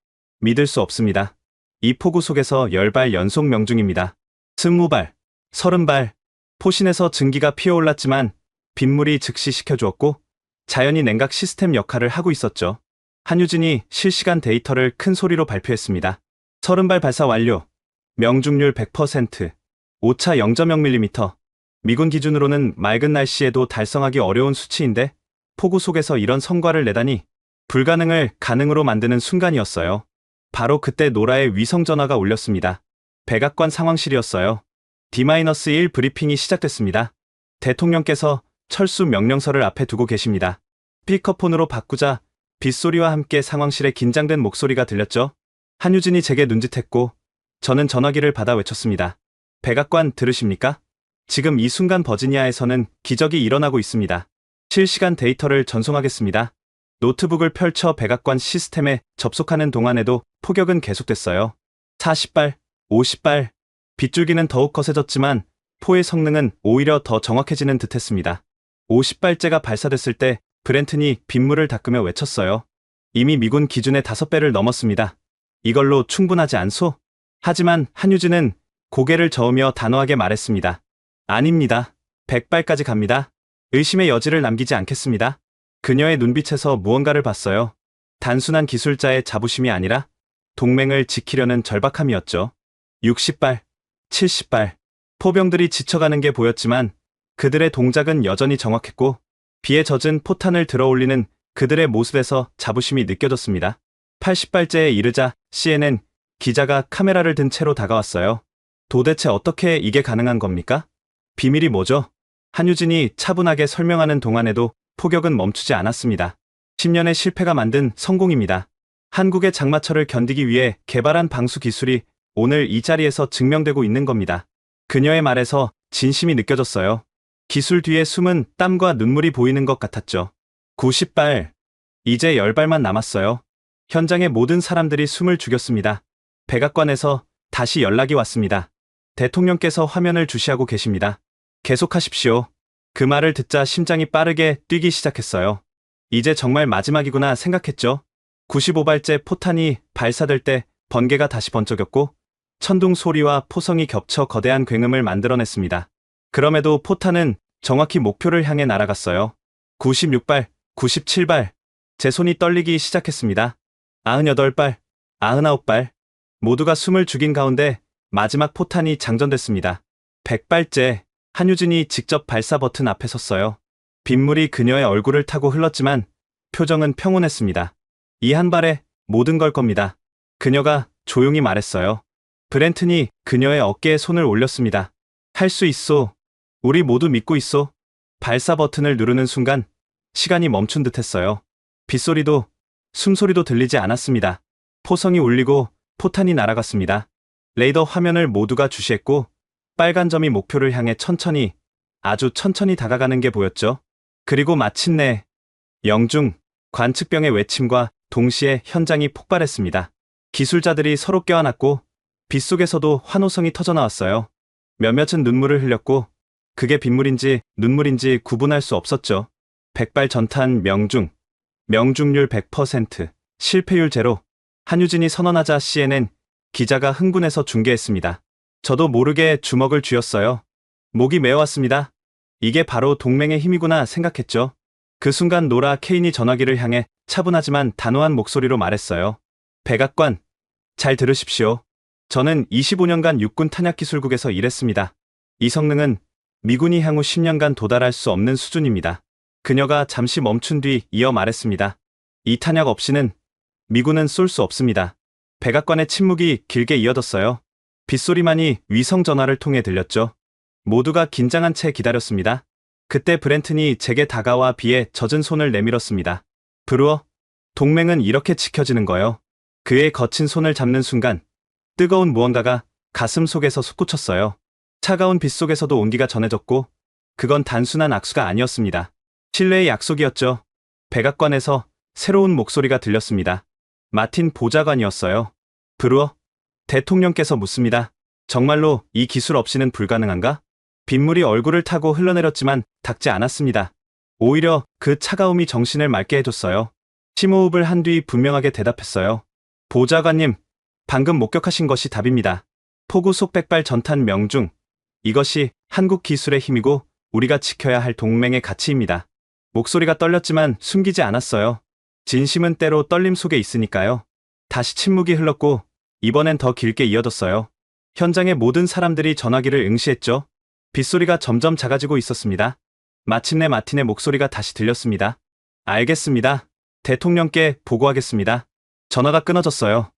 Speaker 3: 믿을 수 없습니다. 이 폭우 속에서 10발 연속 명중입니다. 20발, 30발. 포신에서 증기가 피어올랐지만 빗물이 즉시 식혀주었고 자연이 냉각 시스템 역할을 하고 있었죠. 한유진이 실시간 데이터를 큰 소리로 발표했습니다. 30발 발사 완료. 명중률 100%. 오차 0.0mm. 미군 기준으로는 맑은 날씨에도 달성하기 어려운 수치인데 폭우 속에서 이런 성과를 내다니 불가능을 가능으로 만드는 순간이었어요. 바로 그때 노라의 위성 전화가 울렸습니다. 백악관 상황실이었어요. D-1 브리핑이 시작됐습니다. 대통령께서 철수 명령서를 앞에 두고 계십니다. 스피커폰으로 바꾸자 빗소리와 함께 상황실에 긴장된 목소리가 들렸죠. 한유진이 제게 눈짓했고 저는 전화기를 받아 외쳤습니다. 백악관 들으십니까? 지금 이 순간 버지니아에서는 기적이 일어나고 있습니다. 실시간 데이터를 전송하겠습니다. 노트북을 펼쳐 백악관 시스템에 접속하는 동안에도 폭격은 계속됐어요. 40발, 50발. 빗줄기는 더욱 거세졌지만 포의 성능은 오히려 더 정확해지는 듯했습니다. 50발째가 발사됐을 때 브렌튼이 빗물을 닦으며 외쳤어요. 이미 미군 기준의 5배를 넘었습니다. 이걸로 충분하지 않소? 하지만 한유진은 고개를 저으며 단호하게 말했습니다. 아닙니다. 100발까지 갑니다. 의심의 여지를 남기지 않겠습니다. 그녀의 눈빛에서 무언가를 봤어요. 단순한 기술자의 자부심이 아니라 동맹을 지키려는 절박함이었죠. 60발, 70발. 포병들이 지쳐가는 게 보였지만 그들의 동작은 여전히 정확했고 비에 젖은 포탄을 들어올리는 그들의 모습에서 자부심이 느껴졌습니다. 80발째에 이르자 CNN 기자가 카메라를 든 채로 다가왔어요. 도대체 어떻게 이게 가능한 겁니까? 비밀이 뭐죠? 한유진이 차분하게 설명하는 동안에도 폭격은 멈추지 않았습니다. 10년의 실패가 만든 성공입니다. 한국의 장마철을 견디기 위해 개발한 방수 기술이 오늘 이 자리에서 증명되고 있는 겁니다. 그녀의 말에서 진심이 느껴졌어요. 기술 뒤에 숨은 땀과 눈물이 보이는 것 같았죠. 90발. 이제 10발만 남았어요. 현장의 모든 사람들이 숨을 죽였습니다. 백악관에서 다시 연락이 왔습니다. 대통령께서 화면을 주시하고 계십니다. 계속하십시오. 그 말을 듣자 심장이 빠르게 뛰기 시작했어요. 이제 정말 마지막이구나 생각했죠. 95발째 포탄이 발사될 때 번개가 다시 번쩍였고 천둥 소리와 포성이 겹쳐 거대한 굉음을 만들어냈습니다. 그럼에도 포탄은 정확히 목표를 향해 날아갔어요. 96발, 97발. 제 손이 떨리기 시작했습니다. 98발, 99발. 모두가 숨을 죽인 가운데 마지막 포탄이 장전됐습니다. 100발째. 한유진이 직접 발사 버튼 앞에 섰어요. 빗물이 그녀의 얼굴을 타고 흘렀지만 표정은 평온했습니다. 이 한 발에 모든 걸 겁니다. 그녀가 조용히 말했어요. 브렌튼이 그녀의 어깨에 손을 올렸습니다. 할 수 있어. 우리 모두 믿고 있어. 발사 버튼을 누르는 순간 시간이 멈춘 듯 했어요. 빗소리도 숨소리도 들리지 않았습니다. 포성이 울리고 포탄이 날아갔습니다. 레이더 화면을 모두가 주시했고 빨간 점이 목표를 향해 천천히, 아주 천천히 다가가는 게 보였죠. 그리고 마침내 영중, 관측병의 외침과 동시에 현장이 폭발했습니다. 기술자들이 서로 껴안았고 빗속에서도 환호성이 터져나왔어요. 몇몇은 눈물을 흘렸고 그게 빗물인지 눈물인지 구분할 수 없었죠. 100발 전탄 명중, 명중률 100%, 실패율 제로. 한유진이 선언하자 CNN 기자가 흥분해서 중계했습니다. 저도 모르게 주먹을 쥐었어요. 목이 메어왔습니다. 이게 바로 동맹의 힘이구나 생각했죠. 그 순간 노라 케인이 전화기를 향해 차분하지만 단호한 목소리로 말했어요. 백악관, 잘 들으십시오. 저는 25년간 육군 탄약기술국에서 일했습니다. 이 성능은 미군이 향후 10년간 도달할 수 없는 수준입니다. 그녀가 잠시 멈춘 뒤 이어 말했습니다. 이 탄약 없이는 미군은 쏠 수 없습니다. 백악관의 침묵이 길게 이어졌어요. 빗소리만이 위성 전화를 통해 들렸죠. 모두가 긴장한 채 기다렸습니다. 그때 브렌튼이 제게 다가와 비에 젖은 손을 내밀었습니다. 브루어, 동맹은 이렇게 지켜지는 거요. 그의 거친 손을 잡는 순간 뜨거운 무언가가 가슴 속에서 솟구쳤어요. 차가운 빗속에서도 온기가 전해졌고 그건 단순한 악수가 아니었습니다. 신뢰의 약속이었죠. 백악관에서 새로운 목소리가 들렸습니다. 마틴 보좌관이었어요. 브루어, 대통령께서 묻습니다. 정말로 이 기술 없이는 불가능한가? 빗물이 얼굴을 타고 흘러내렸지만 닿지 않았습니다. 오히려 그 차가움이 정신을 맑게 해줬어요. 심호흡을 한 뒤 분명하게 대답했어요. 보좌관님, 방금 목격하신 것이 답입니다. 포구 속 100발 전탄 명중. 이것이 한국 기술의 힘이고 우리가 지켜야 할 동맹의 가치입니다. 목소리가 떨렸지만 숨기지 않았어요. 진심은 때로 떨림 속에 있으니까요. 다시 침묵이 흘렀고 이번엔 더 길게 이어졌어요. 현장의 모든 사람들이 전화기를 응시했죠. 빗소리가 점점 작아지고 있었습니다. 마침내 마틴의 목소리가 다시 들렸습니다. 알겠습니다. 대통령께 보고하겠습니다. 전화가 끊어졌어요.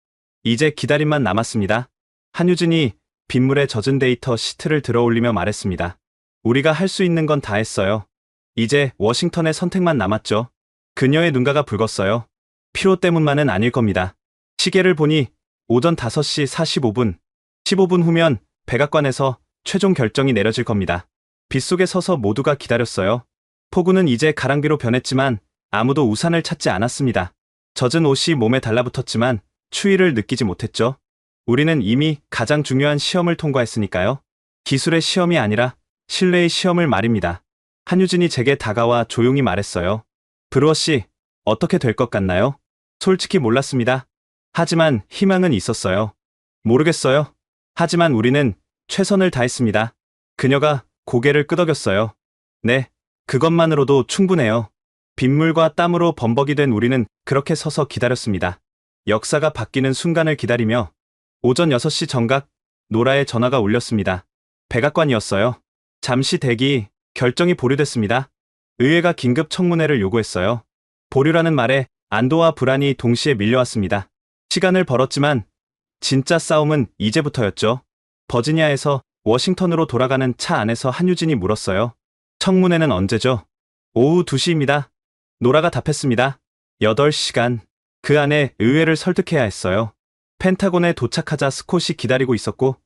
Speaker 3: 이제 기다림만 남았습니다. 한유진이 빗물에 젖은 데이터 시트를 들어올리며 말했습니다. 우리가 할 수 있는 건 다 했어요. 이제 워싱턴의 선택만 남았죠. 그녀의 눈가가 붉었어요. 피로 때문만은 아닐 겁니다. 시계를 보니 오전 5시 45분, 15분 후면 백악관에서 최종 결정이 내려질 겁니다. 빗속에 서서 모두가 기다렸어요. 폭우는 이제 가랑비로 변했지만 아무도 우산을 찾지 않았습니다. 젖은 옷이 몸에 달라붙었지만 추위를 느끼지 못했죠. 우리는 이미 가장 중요한 시험을 통과했으니까요. 기술의 시험이 아니라 신뢰의 시험을 말입니다. 한유진이 제게 다가와 조용히 말했어요. 브루어 씨, 어떻게 될 것 같나요? 솔직히 몰랐습니다. 하지만 희망은 있었어요. 모르겠어요. 하지만 우리는 최선을 다했습니다. 그녀가 고개를 끄덕였어요. 네, 그것만으로도 충분해요. 빗물과 땀으로 범벅이 된 우리는 그렇게 서서 기다렸습니다. 역사가 바뀌는 순간을 기다리며 오전 6시 정각 노라의 전화가 울렸습니다. 백악관이었어요. 잠시 대기, 결정이 보류됐습니다. 의회가 긴급 청문회를 요구했어요. 보류라는 말에 안도와 불안이 동시에 밀려왔습니다. 시간을 벌었지만 진짜 싸움은 이제부터였죠. 버지니아에서 워싱턴으로 돌아가는 차 안에서 한유진이 물었어요. 청문회는 언제죠? 오후 2시입니다. 노라가 답했습니다. 8시간. 그 안에 의회를 설득해야 했어요. 펜타곤에 도착하자 스콧이 기다리고 있었고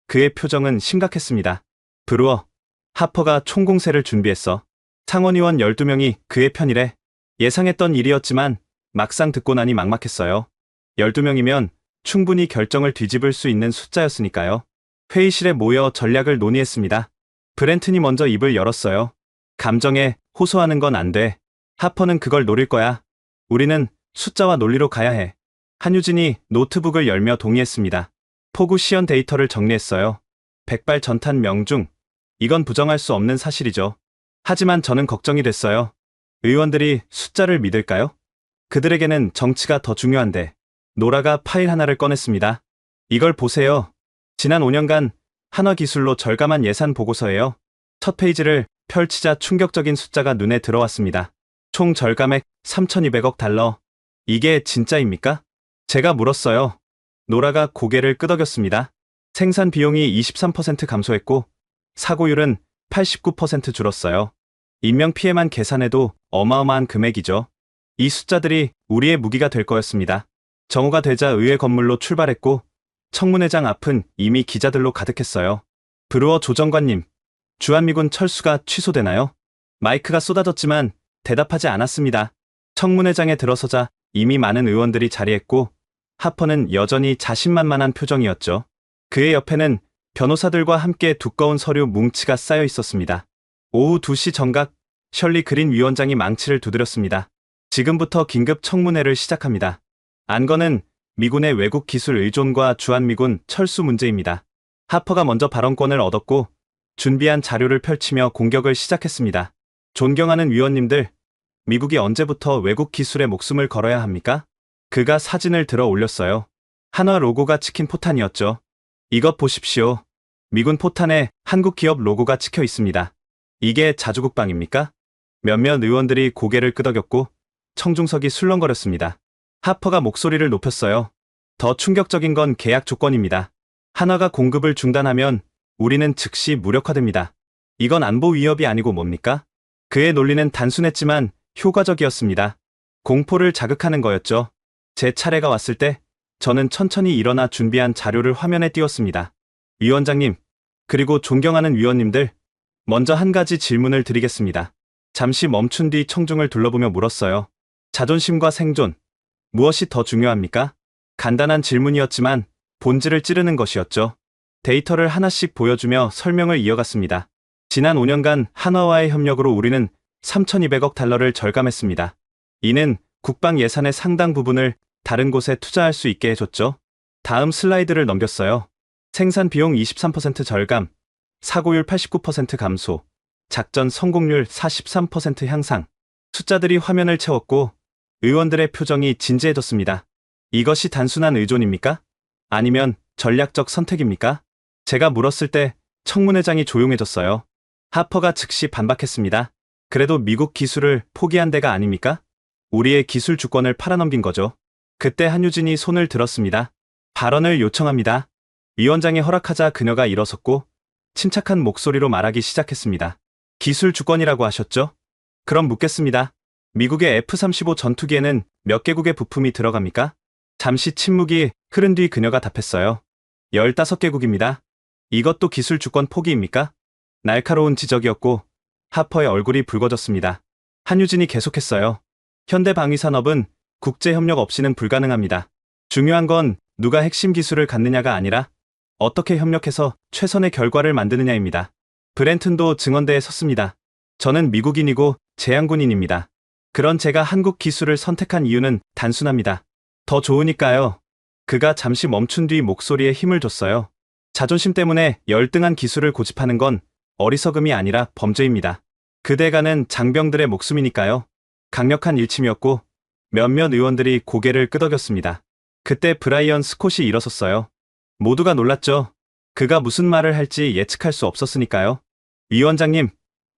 Speaker 3: 그의 표정은 심각했습니다. 브루어, 하퍼가 총공세를 준비했어. 상원의원 12명이 그의 편이래. 예상했던 일이었지만 막상 듣고 나니 막막했어요. 12명이면 충분히 결정을 뒤집을 수 있는 숫자였으니까요. 회의실에 모여 전략을 논의했습니다. 브렌튼이 먼저 입을 열었어요. 감정에 호소하는 건 안 돼. 하퍼는 그걸 노릴 거야. 우리는 숫자와 논리로 가야 해. 한유진이 노트북을 열며 동의했습니다. 포구 시연 데이터를 정리했어요. 백발전탄 명중. 이건 부정할 수 없는 사실이죠. 하지만 저는 걱정이 됐어요. 의원들이 숫자를 믿을까요? 그들에게는 정치가 더 중요한데. 노라가 파일 하나를 꺼냈습니다. 이걸 보세요. 지난 5년간 한화기술로 절감한 예산 보고서예요. 첫 페이지를 펼치자 충격적인 숫자가 눈에 들어왔습니다. 총 절감액 3,200억 달러. 이게 진짜입니까? 제가 물었어요. 노라가 고개를 끄덕였습니다. 생산 비용이 23% 감소했고 사고율은 89% 줄었어요. 인명피해만 계산해도 어마어마한 금액이죠. 이 숫자들이 우리의 무기가 될 거였습니다. 정오가 되자 의회 건물로 출발했고 청문회장 앞은 이미 기자들로 가득했어요. 브루어 조정관님, 주한미군 철수가 취소되나요? 마이크가 쏟아졌지만 대답하지 않았습니다. 청문회장에 들어서자 이미 많은 의원들이 자리했고 하퍼는 여전히 자신만만한 표정이었죠. 그의 옆에는 변호사들과 함께 두꺼운 서류 뭉치가 쌓여 있었습니다. 오후 2시 정각, 셜리 그린 위원장이 망치를 두드렸습니다. 지금부터 긴급 청문회를 시작합니다. 안건은 미군의 외국 기술 의존과 주한미군 철수 문제입니다. 하퍼가 먼저 발언권을 얻었고 준비한 자료를 펼치며 공격을 시작했습니다. 존경하는 위원님들, 미국이 언제부터 외국 기술에 목숨을 걸어야 합니까? 그가 사진을 들어 올렸어요. 한화 로고가 찍힌 포탄이었죠. 이것 보십시오. 미군 포탄에 한국 기업 로고가 찍혀 있습니다. 이게 자주국방입니까? 몇몇 의원들이 고개를 끄덕였고 청중석이 술렁거렸습니다. 하퍼가 목소리를 높였어요. 더 충격적인 건 계약 조건입니다. 한화가 공급을 중단하면 우리는 즉시 무력화됩니다. 이건 안보 위협이 아니고 뭡니까? 그의 논리는 단순했지만 효과적이었습니다. 공포를 자극하는 거였죠. 제 차례가 왔을 때 저는 천천히 일어나 준비한 자료를 화면에 띄웠습니다. 위원장님, 그리고 존경하는 위원님들, 먼저 한 가지 질문을 드리겠습니다. 잠시 멈춘 뒤 청중을 둘러보며 물었어요. 자존심과 생존, 무엇이 더 중요합니까? 간단한 질문이었지만 본질을 찌르는 것이었죠. 데이터를 하나씩 보여주며 설명을 이어갔습니다. 지난 5년간 한화와의 협력으로 우리는 3,200억 달러를 절감했습니다. 이는 국방 예산의 상당 부분을 다른 곳에 투자할 수 있게 해줬죠. 다음 슬라이드를 넘겼어요. 생산 비용 23% 절감, 사고율 89% 감소, 작전 성공률 43% 향상. 숫자들이 화면을 채웠고 의원들의 표정이 진지해졌습니다. 이것이 단순한 의존입니까? 아니면 전략적 선택입니까? 제가 물었을 때 청문회장이 조용해졌어요. 하퍼가 즉시 반박했습니다. 그래도 미국 기술을 포기한 데가 아닙니까? 우리의 기술 주권을 팔아넘긴 거죠. 그때 한유진이 손을 들었습니다. 발언을 요청합니다. 위원장이 허락하자 그녀가 일어섰고 침착한 목소리로 말하기 시작했습니다. 기술 주권이라고 하셨죠? 그럼 묻겠습니다. 미국의 F-35 전투기에는 몇 개국의 부품이 들어갑니까? 잠시 침묵이 흐른 뒤 그녀가 답했어요. 15개국입니다. 이것도 기술 주권 포기입니까? 날카로운 지적이었고 하퍼의 얼굴이 붉어졌습니다. 한유진이 계속했어요. 현대 방위산업은 국제협력 없이는 불가능합니다. 중요한 건 누가 핵심 기술을 갖느냐가 아니라 어떻게 협력해서 최선의 결과를 만드느냐입니다. 브렌튼도 증언대에 섰습니다. 저는 미국인이고 제향군인입니다. 그런 제가 한국 기술을 선택한 이유는 단순합니다. 더 좋으니까요. 그가 잠시 멈춘 뒤 목소리에 힘을 줬어요. 자존심 때문에 열등한 기술을 고집하는 건 어리석음이 아니라 범죄입니다. 그대가는 장병들의 목숨이니까요. 강력한 일침이었고 몇몇 의원들이 고개를 끄덕였습니다. 그때 브라이언 스콧이 일어섰어요. 모두가 놀랐죠. 그가 무슨 말을 할지 예측할 수 없었으니까요. 위원장님,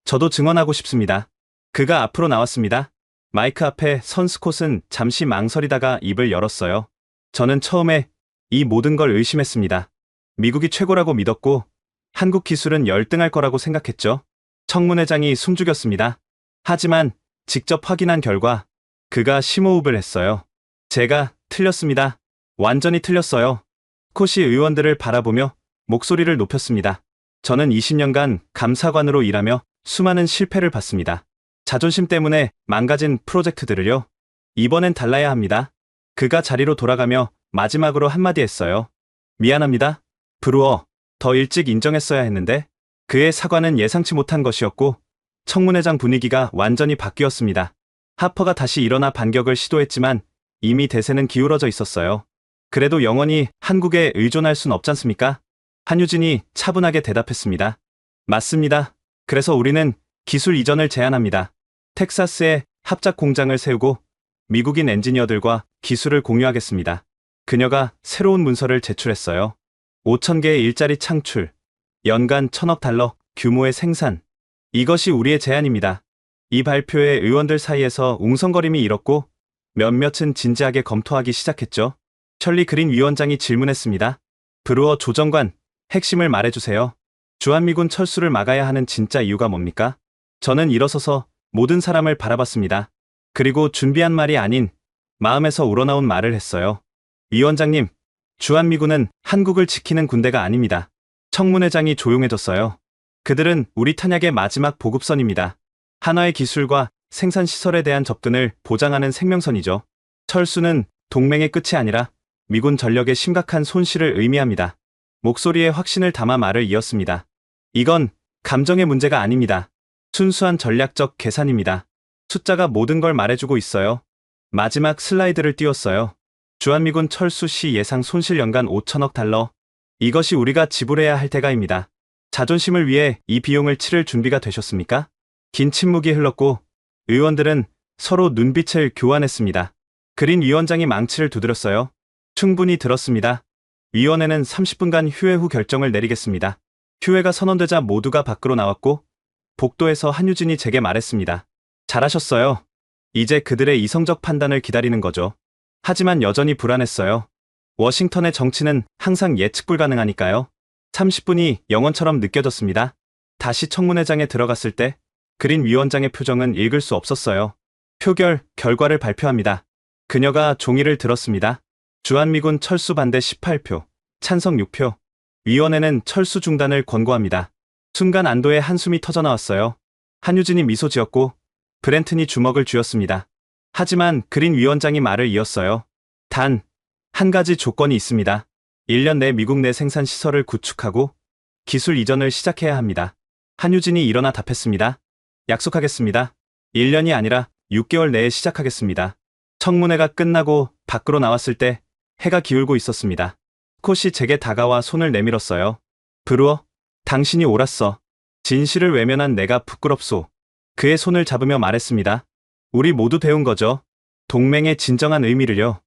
Speaker 3: 저도 증언하고 싶습니다. 그가 앞으로 나왔습니다. 마이크 앞에 선 스콧은 잠시 망설이다가 입을 열었어요. 저는 처음에 이 모든 걸 의심했습니다. 미국이 최고라고 믿었고 한국 기술은 열등할 거라고 생각했죠. 청문회장이 숨죽였습니다. 하지만 직접 확인한 결과 그가 심호흡을 했어요. 제가 틀렸습니다. 완전히 틀렸어요. 스콧이 의원들을 바라보며 목소리를 높였습니다. 저는 20년간 감사관으로 일하며 수많은 실패를 봤습니다. 자존심 때문에 망가진 프로젝트들을요. 이번엔 달라야 합니다. 그가 자리로 돌아가며 마지막으로 한마디 했어요. 미안합니다. 브루어, 더 일찍 인정했어야 했는데. 그의 사과는 예상치 못한 것이었고 청문회장 분위기가 완전히 바뀌었습니다. 하퍼가 다시 일어나 반격을 시도했지만 이미 대세는 기울어져 있었어요. 그래도 영원히 한국에 의존할 순 없잖습니까? 한유진이 차분하게 대답했습니다. 맞습니다. 그래서 우리는 기술 이전을 제안합니다. 텍사스에 합작 공장을 세우고 미국인 엔지니어들과 기술을 공유하겠습니다. 그녀가 새로운 문서를 제출했어요. 5,000개의 일자리 창출, 연간 1,000억 달러 규모의 생산. 이것이 우리의 제안입니다. 이 발표에 의원들 사이에서 웅성거림이 일었고 몇몇은 진지하게 검토하기 시작했죠. 셜리 그린 위원장이 질문했습니다. 브루어 조정관, 핵심을 말해주세요. 주한미군 철수를 막아야 하는 진짜 이유가 뭡니까? 저는 일어서서 모든 사람을 바라봤습니다. 그리고 준비한 말이 아닌 마음에서 우러나온 말을 했어요. 위원장님, 주한미군은 한국을 지키는 군대가 아닙니다. 청문회장이 조용해졌어요. 그들은 우리 탄약의 마지막 보급선입니다. 한화의 기술과 생산시설에 대한 접근을 보장하는 생명선이죠. 철수는 동맹의 끝이 아니라 미군 전력의 심각한 손실을 의미합니다. 목소리에 확신을 담아 말을 이었습니다. 이건 감정의 문제가 아닙니다. 순수한 전략적 계산입니다. 숫자가 모든 걸 말해주고 있어요. 마지막 슬라이드를 띄웠어요. 주한미군 철수 시 예상 손실 연간 5,000억 달러. 이것이 우리가 지불해야 할 대가입니다. 자존심을 위해 이 비용을 치를 준비가 되셨습니까? 긴 침묵이 흘렀고 의원들은 서로 눈빛을 교환했습니다. 그린 위원장이 망치를 두드렸어요. 충분히 들었습니다. 위원회는 30분간 휴회 후 결정을 내리겠습니다. 휴회가 선언되자 모두가 밖으로 나왔고 복도에서 한유진이 제게 말했습니다. 잘하셨어요. 이제 그들의 이성적 판단을 기다리는 거죠. 하지만 여전히 불안했어요. 워싱턴의 정치는 항상 예측 불가능하니까요. 30분이 영원처럼 느껴졌습니다. 다시 청문회장에 들어갔을 때 그린 위원장의 표정은 읽을 수 없었어요. 표결 결과를 발표합니다. 그녀가 종이를 들었습니다. 주한미군 철수 반대 18표, 찬성 6표. 위원회는 철수 중단을 권고합니다. 순간 안도의 한숨이 터져나왔어요. 한유진이 미소 지었고 브렌튼이 주먹을 쥐었습니다. 하지만 그린 위원장이 말을 이었어요. 단 한 가지 조건이 있습니다. 1년 내 미국 내 생산 시설을 구축하고 기술 이전을 시작해야 합니다. 한유진이 일어나 답했습니다. 약속하겠습니다. 1년이 아니라 6개월 내에 시작하겠습니다. 청문회가 끝나고 밖으로 나왔을 때 해가 기울고 있었습니다. 스콧이 제게 다가와 손을 내밀었어요. 브루어, 당신이 옳았어. 진실을 외면한 내가 부끄럽소. 그의 손을 잡으며 말했습니다. 우리 모두 배운 거죠. 동맹의 진정한 의미를요.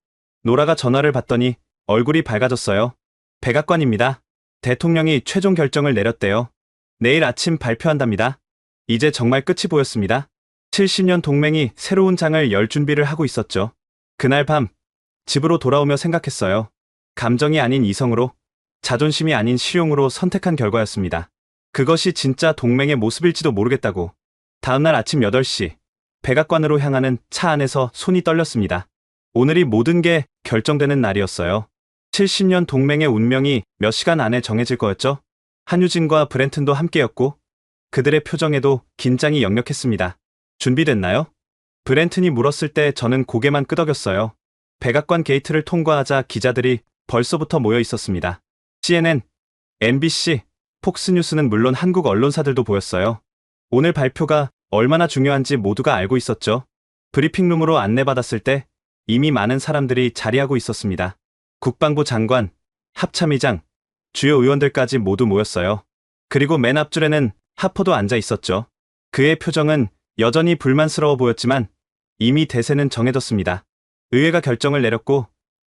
Speaker 3: 노라가 전화를 받더니 얼굴이 밝아졌어요. 백악관입니다. 대통령이 최종 결정을 내렸대요. 내일 아침 발표한답니다. 이제 정말 끝이 보였습니다. 70년 동맹이 새로운 장을 열 준비를 하고 있었죠. 그날 밤 집으로 돌아오며 생각했어요. 감정이 아닌 이성으로, 자존심이 아닌 실용으로 선택한 결과였습니다. 그것이 진짜 동맹의 모습일지도 모르겠다고. 다음날 아침 8시 백악관으로 향하는 차 안에서 손이 떨렸습니다. 오늘이 모든 게 결정되는 날이었어요. 70년 동맹의 운명이 몇 시간 안에 정해질 거였죠. 한유진과 브렌튼도 함께였고 그들의 표정에도 긴장이 역력했습니다. 준비됐나요? 브렌튼이 물었을 때 저는 고개만 끄덕였어요. 백악관 게이트를 통과하자 기자들이 벌써부터 모여 있었습니다. CNN, MBC, 폭스뉴스는 물론 한국 언론사들도 보였어요. 오늘 발표가 얼마나 중요한지 모두가 알고 있었죠. 브리핑룸으로 안내받았을 때 이미 많은 사람들이 자리하고 있었습니다. 국방부 장관, 합참의장, 주요 의원들까지 모두 모였어요. 그리고 맨 앞줄에는 하퍼도 앉아 있었죠. 그의 표정은 여전히 불만스러워 보였지만 이미 대세는 정해졌습니다. 의회가 결정을 내렸고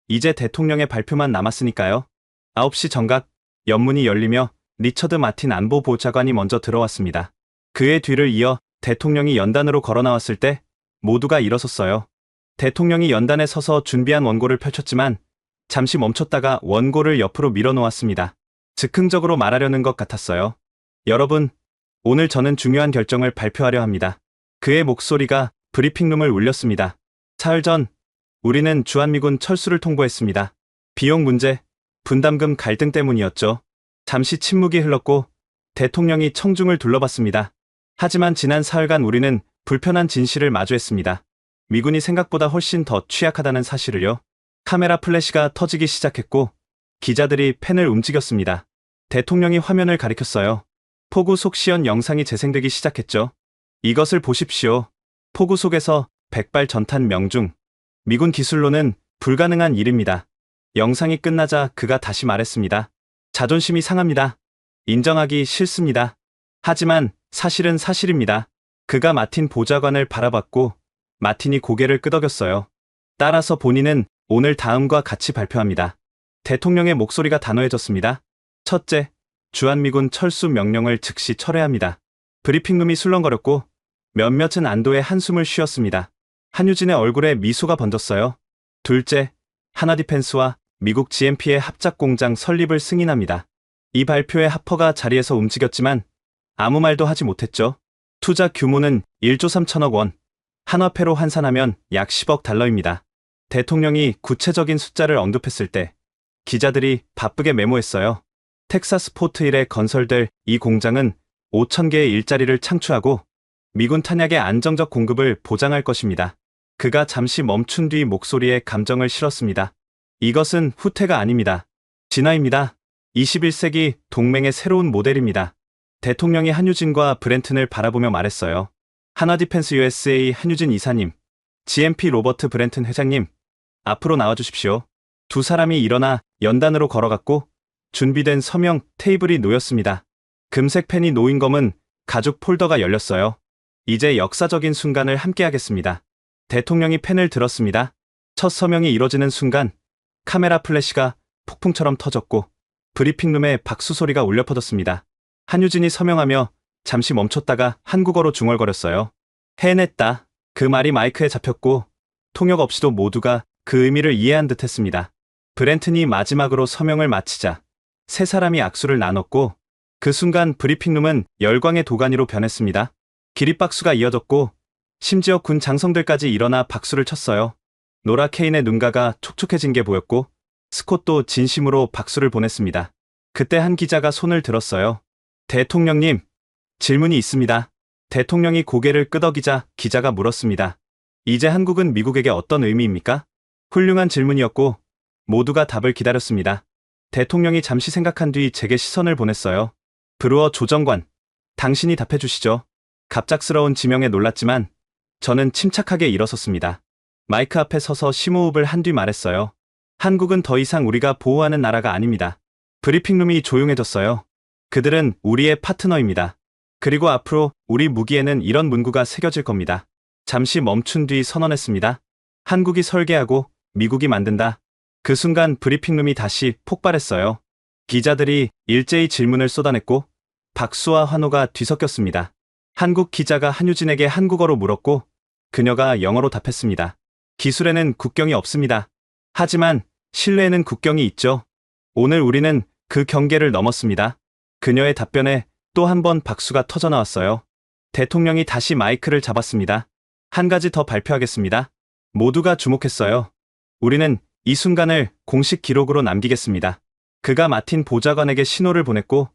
Speaker 3: 이제 대통령의 발표만 남았으니까요. 9시 정각 연문이 열리며 리처드 마틴 안보보좌관이 먼저 들어왔습니다. 그의 뒤를 이어 대통령이 연단으로 걸어 나왔을 때 모두가 일어섰어요. 대통령이 연단에 서서 준비한 원고를 펼쳤지만 잠시 멈췄다가 원고를 옆으로 밀어놓았습니다. 즉흥적으로 말하려는 것 같았어요. 여러분, 오늘 저는 중요한 결정을 발표하려 합니다. 그의 목소리가 브리핑룸을 울렸습니다. 사흘 전 우리는 주한미군 철수를 통보했습니다. 비용 문제, 분담금 갈등 때문이었죠. 잠시 침묵이 흘렀고 대통령이 청중을 둘러봤습니다. 하지만 지난 사흘간 우리는 불편한 진실을 마주했습니다. 미군이 생각보다 훨씬 더 취약하다는 사실을요. 카메라 플래시가 터지기 시작했고 기자들이 펜을 움직였습니다. 대통령이 화면을 가리켰어요. 폭우 속 시연 영상이 재생되기 시작했죠. 이것을 보십시오. 폭우 속에서 백발 전탄 명중. 미군 기술로는 불가능한 일입니다. 영상이 끝나자 그가 다시 말했습니다. 자존심이 상합니다. 인정하기 싫습니다. 하지만 사실은 사실입니다. 그가 마틴 보좌관을 바라봤고 마틴이 고개를 끄덕였어요. 따라서 본인은 오늘 다음과 같이 발표합니다. 대통령의 목소리가 단호해졌습니다. 첫째, 주한미군 철수 명령을 즉시 철회합니다. 브리핑룸이 술렁거렸고 몇몇은 안도의 한숨을 쉬었습니다. 한유진의 얼굴에 미소가 번졌어요. 둘째, 하나디펜스와 미국 GMP의 합작공장 설립을 승인합니다. 이 발표에 하퍼가 자리에서 움직였지만 아무 말도 하지 못했죠. 투자 규모는 1조 3천억 원, 한화폐로 환산하면 약 10억 달러입니다. 대통령이 구체적인 숫자를 언급했을 때 기자들이 바쁘게 메모했어요. 텍사스 포트힐에 건설될 이 공장은 5천 개의 일자리를 창출하고 미군 탄약의 안정적 공급을 보장할 것입니다. 그가 잠시 멈춘 뒤 목소리에 감정을 실었습니다. 이것은 후퇴가 아닙니다. 진화입니다. 21세기 동맹의 새로운 모델입니다. 대통령이 한유진과 브렌튼을 바라보며 말했어요. 하나디펜스 USA 한유진 이사님, GMP 로버트 브렌튼 회장님, 앞으로 나와주십시오. 두 사람이 일어나 연단으로 걸어갔고 준비된 서명 테이블이 놓였습니다. 금색 펜이 놓인 검은 가죽 폴더가 열렸어요. 이제 역사적인 순간을 함께하겠습니다. 대통령이 펜을 들었습니다. 첫 서명이 이뤄지는 순간 카메라 플래시가 폭풍처럼 터졌고 브리핑룸에 박수 소리가 울려 퍼졌습니다. 한유진이 서명하며 잠시 멈췄다가 한국어로 중얼거렸어요. 해냈다. 그 말이 마이크에 잡혔고 통역 없이도 모두가 그 의미를 이해한 듯 했습니다. 브렌튼이 마지막으로 서명을 마치자 세 사람이 악수를 나눴고 그 순간 브리핑룸은 열광의 도가니로 변했습니다. 기립박수가 이어졌고 심지어 군 장성들까지 일어나 박수를 쳤어요. 노라 케인의 눈가가 촉촉해진 게 보였고 스콧도 진심으로 박수를 보냈습니다. 그때 한 기자가 손을 들었어요. 대통령님, 질문이 있습니다. 대통령이 고개를 끄덕이자 기자가 물었습니다. 이제 한국은 미국에게 어떤 의미입니까? 훌륭한 질문이었고 모두가 답을 기다렸습니다. 대통령이 잠시 생각한 뒤 제게 시선을 보냈어요. 브루어 조정관, 당신이 답해 주시죠. 갑작스러운 지명에 놀랐지만 저는 침착하게 일어섰습니다. 마이크 앞에 서서 심호흡을 한 뒤 말했어요. 한국은 더 이상 우리가 보호하는 나라가 아닙니다. 브리핑룸이 조용해졌어요. 그들은 우리의 파트너입니다. 그리고 앞으로 우리 무기에는 이런 문구가 새겨질 겁니다. 잠시 멈춘 뒤 선언했습니다. 한국이 설계하고 미국이 만든다. 그 순간 브리핑룸이 다시 폭발했어요. 기자들이 일제히 질문을 쏟아냈고 박수와 환호가 뒤섞였습니다. 한국 기자가 한유진에게 한국어로 물었고 그녀가 영어로 답했습니다. 기술에는 국경이 없습니다. 하지만 신뢰에는 국경이 있죠. 오늘 우리는 그 경계를 넘었습니다. 그녀의 답변에 또 한 번 박수가 터져나왔어요. 대통령이 다시 마이크를 잡았습니다. 한 가지 더 발표하겠습니다. 모두가 주목했어요. 우리는 이 순간을 공식 기록으로 남기겠습니다. 그가 마틴 보좌관에게 신호를 보냈고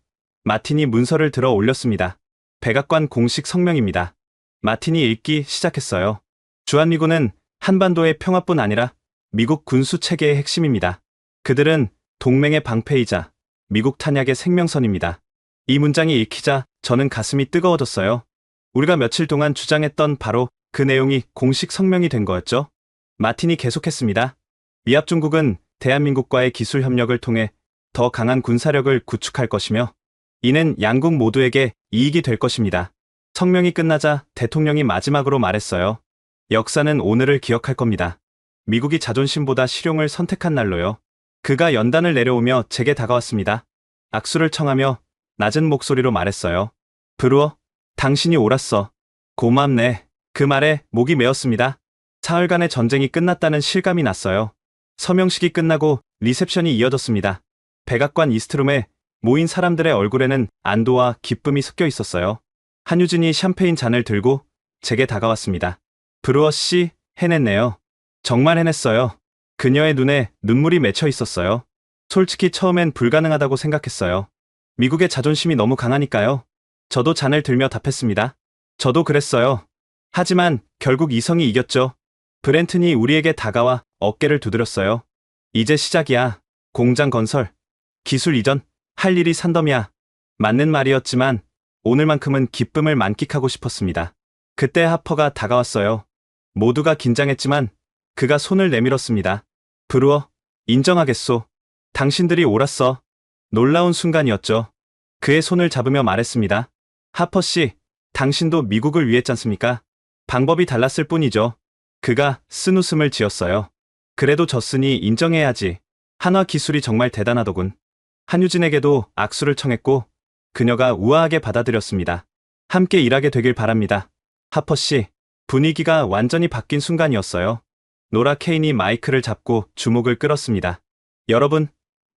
Speaker 3: 마틴이 문서를 들어 올렸습니다. 백악관 공식 성명입니다. 마틴이 읽기 시작했어요. 주한미군은 한반도의 평화뿐 아니라 미국 군수 체계의 핵심입니다. 그들은 동맹의 방패이자 미국 탄약의 생명선입니다. 이 문장이 읽히자 저는 가슴이 뜨거워졌어요. 우리가 며칠 동안 주장했던 바로 그 내용이 공식 성명이 된 거였죠. 마틴이 계속했습니다. 미합중국은 대한민국과의 기술 협력을 통해 더 강한 군사력을 구축할 것이며 이는 양국 모두에게 이익이 될 것입니다. 성명이 끝나자 대통령이 마지막으로 말했어요. 역사는 오늘을 기억할 겁니다. 미국이 자존심보다 실용을 선택한 날로요. 그가 연단을 내려오며 제게 다가왔습니다. 악수를 청하며 낮은 목소리로 말했어요. 브루어, 당신이 옳았어. 고맙네. 그 말에 목이 메었습니다. 사흘간의 전쟁이 끝났다는 실감이 났어요. 서명식이 끝나고 리셉션이 이어졌습니다. 백악관 이스트룸에 모인 사람들의 얼굴에는 안도와 기쁨이 섞여 있었어요. 한유진이 샴페인 잔을 들고 제게 다가왔습니다. 브루어 씨, 해냈네요. 정말 해냈어요. 그녀의 눈에 눈물이 맺혀 있었어요. 솔직히 처음엔 불가능하다고 생각했어요. 미국의 자존심이 너무 강하니까요. 저도 잔을 들며 답했습니다. 저도 그랬어요. 하지만 결국 이성이 이겼죠. 브렌튼이 우리에게 다가와 어깨를 두드렸어요. 이제 시작이야. 공장 건설, 기술 이전, 할 일이 산더미야. 맞는 말이었지만 오늘만큼은 기쁨을 만끽하고 싶었습니다. 그때 하퍼가 다가왔어요. 모두가 긴장했지만 그가 손을 내밀었습니다. 브루어, 인정하겠소. 당신들이 옳았어. 놀라운 순간이었죠. 그의 손을 잡으며 말했습니다. 하퍼 씨, 당신도 미국을 위했잖습니까? 방법이 달랐을 뿐이죠. 그가 쓴 웃음을 지었어요. 그래도 졌으니 인정해야지. 한화 기술이 정말 대단하더군. 한유진에게도 악수를 청했고 그녀가 우아하게 받아들였습니다. 함께 일하게 되길 바랍니다. 하퍼 씨, 분위기가 완전히 바뀐 순간이었어요. 노라 케인이 마이크를 잡고 주목을 끌었습니다. 여러분,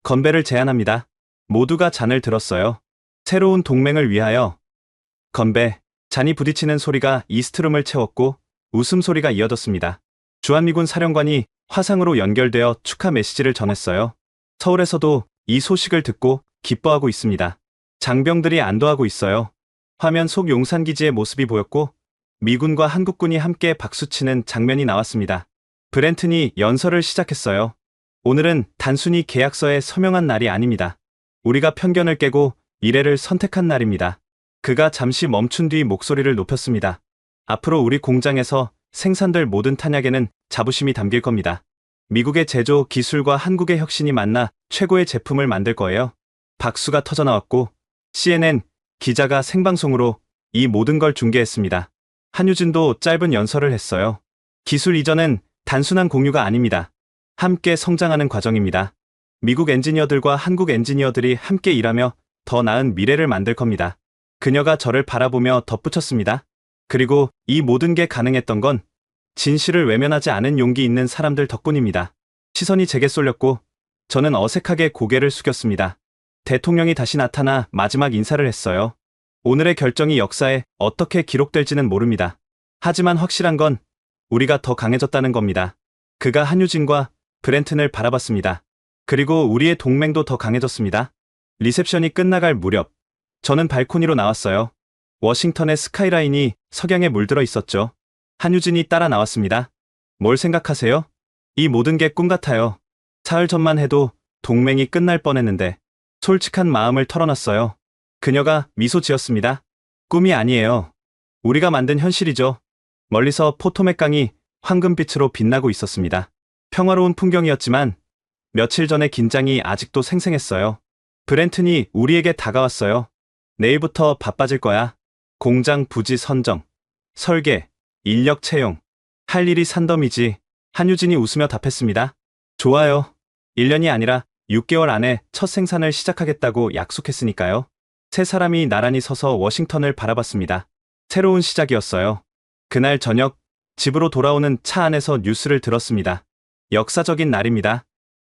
Speaker 3: 건배를 제안합니다. 모두가 잔을 들었어요. 새로운 동맹을 위하여. 건배, 잔이 부딪히는 소리가 이스트룸을 채웠고 웃음소리가 이어졌습니다. 주한미군 사령관이 화상으로 연결되어 축하 메시지를 전했어요. 서울에서도 이 소식을 듣고 기뻐하고 있습니다. 장병들이 안도하고 있어요. 화면 속 용산기지의 모습이 보였고 미군과 한국군이 함께 박수치는 장면이 나왔습니다. 브렌튼이 연설을 시작했어요. 오늘은 단순히 계약서에 서명한 날이 아닙니다. 우리가 편견을 깨고 미래를 선택한 날입니다. 그가 잠시 멈춘 뒤 목소리를 높였습니다. 앞으로 우리 공장에서 생산될 모든 탄약에는 자부심이 담길 겁니다. 미국의 제조 기술과 한국의 혁신이 만나 최고의 제품을 만들 거예요. 박수가 터져나왔고 CNN 기자가 생방송으로 이 모든 걸 중계했습니다. 한유진도 짧은 연설을 했어요. 기술 이전은 단순한 공유가 아닙니다. 함께 성장하는 과정입니다. 미국 엔지니어들과 한국 엔지니어들이 함께 일하며 더 나은 미래를 만들 겁니다. 그녀가 저를 바라보며 덧붙였습니다. 그리고 이 모든 게 가능했던 건 진실을 외면하지 않은 용기 있는 사람들 덕분입니다. 시선이 제게 쏠렸고 저는 어색하게 고개를 숙였습니다. 대통령이 다시 나타나 마지막 인사를 했어요. 오늘의 결정이 역사에 어떻게 기록될지는 모릅니다. 하지만 확실한 건 우리가 더 강해졌다는 겁니다. 그가 한유진과 브렌튼을 바라봤습니다. 그리고 우리의 동맹도 더 강해졌습니다. 리셉션이 끝나갈 무렵 저는 발코니로 나왔어요. 워싱턴의 스카이라인이 석양에 물들어 있었죠. 한유진이 따라 나왔습니다. 뭘 생각하세요? 이 모든 게 꿈 같아요. 사흘 전만 해도 동맹이 끝날 뻔했는데 솔직한 마음을 털어놨어요. 그녀가 미소 지었습니다. 꿈이 아니에요. 우리가 만든 현실이죠. 멀리서 포토맥 강이 황금빛으로 빛나고 있었습니다. 평화로운 풍경이었지만 며칠 전의 긴장이 아직도 생생했어요. 브렌튼이 우리에게 다가왔어요. 내일부터 바빠질 거야. 공장 부지 선정, 설계, 인력 채용. 할 일이 산더미지. 한유진이 웃으며 답했습니다. 좋아요. 1년이 아니라 6개월 안에 첫 생산을 시작하겠다고 약속했으니까요. 세 사람이 나란히 서서 워싱턴을 바라봤습니다. 새로운 시작이었어요. 그날 저녁 집으로 돌아오는 차 안에서 뉴스를 들었습니다. 역사적인 날입니다.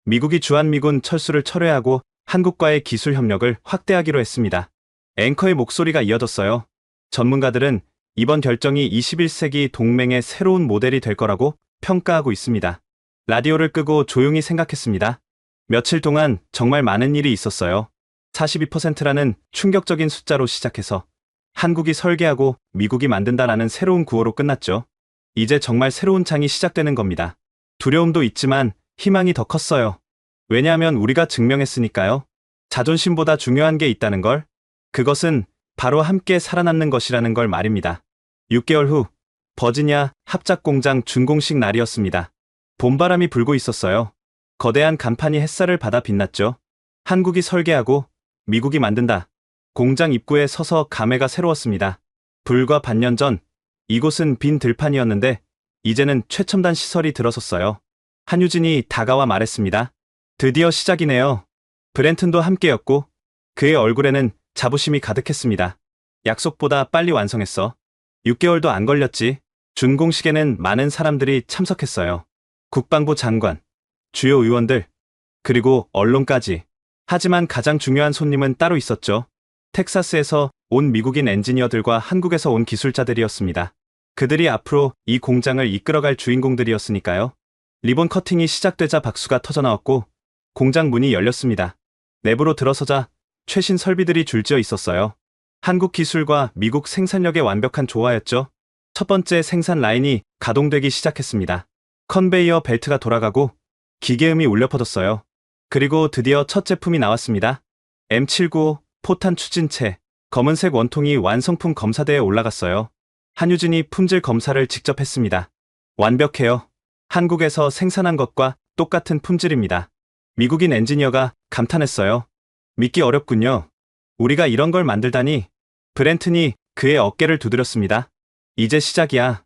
Speaker 3: 미국이 주한미군 철수를 철회하고 한국과의 기술 협력을 확대하기로 했습니다. 앵커의 목소리가 이어졌어요. 전문가들은 이번 결정이 21세기 동맹의 새로운 모델이 될 거라고 평가하고 있습니다. 라디오를 끄고 조용히 생각했습니다. 며칠 동안 정말 많은 일이 있었어요. 42%라는 충격적인 숫자로 시작해서 한국이 설계하고 미국이 만든다라는 새로운 구호로 끝났죠. 이제 정말 새로운 장이 시작되는 겁니다. 두려움도 있지만 희망이 더 컸어요. 왜냐하면 우리가 증명했으니까요. 자존심보다 중요한 게 있다는 걸. 그것은 바로 함께 살아남는 것이라는 걸 말입니다. 6개월 후 버지니아 합작공장 준공식 날이었습니다. 봄바람이 불고 있었어요. 거대한 간판이 햇살을 받아 빛났죠. 한국이 설계하고 미국이 만든다. 공장 입구에 서서 감회가 새로웠습니다. 불과 반년 전 이곳은 빈 들판이었는데 이제는 최첨단 시설이 들어섰어요. 한유진이 다가와 말했습니다. 드디어 시작이네요. 브렌튼도 함께였고 그의 얼굴에는 자부심이 가득했습니다. 약속보다 빨리 완성했어. 6개월도 안 걸렸지. 준공식에는 많은 사람들이 참석했어요. 국방부 장관, 주요 의원들, 그리고 언론까지. 하지만 가장 중요한 손님은 따로 있었죠. 텍사스에서 온 미국인 엔지니어들과 한국에서 온 기술자들이었습니다. 그들이 앞으로 이 공장을 이끌어갈 주인공들이었으니까요. 리본 커팅이 시작되자 박수가 터져나왔고 공장 문이 열렸습니다. 내부로 들어서자 최신 설비들이 줄지어 있었어요. 한국 기술과 미국 생산력의 완벽한 조화였죠. 첫 번째 생산 라인이 가동되기 시작했습니다. 컨베이어 벨트가 돌아가고 기계음이 울려 퍼졌어요. 그리고 드디어 첫 제품이 나왔습니다. M795 포탄 추진체. 검은색 원통이 완성품 검사대에 올라갔어요. 한유진이 품질 검사를 직접 했습니다. 완벽해요. 한국에서 생산한 것과 똑같은 품질입니다. 미국인 엔지니어가 감탄했어요. 믿기 어렵군요. 우리가 이런 걸 만들다니. 브렌튼이 그의 어깨를 두드렸습니다. 이제 시작이야.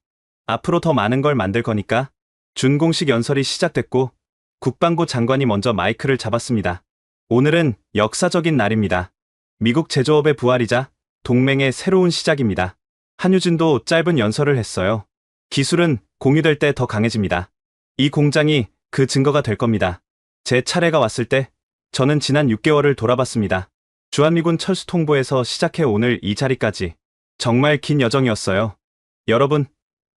Speaker 3: 앞으로 더 많은 걸 만들 거니까. 준공식 연설이 시작됐고 국방부 장관이 먼저 마이크를 잡았습니다. 오늘은 역사적인 날입니다. 미국 제조업의 부활이자 동맹의 새로운 시작입니다. 한유진도 짧은 연설을 했어요. 기술은 공유될 때 더 강해집니다. 이 공장이 그 증거가 될 겁니다. 제 차례가 왔을 때 저는 지난 6개월을 돌아봤습니다. 주한미군 철수통보에서 시작해 오늘 이 자리까지. 정말 긴 여정이었어요. 여러분,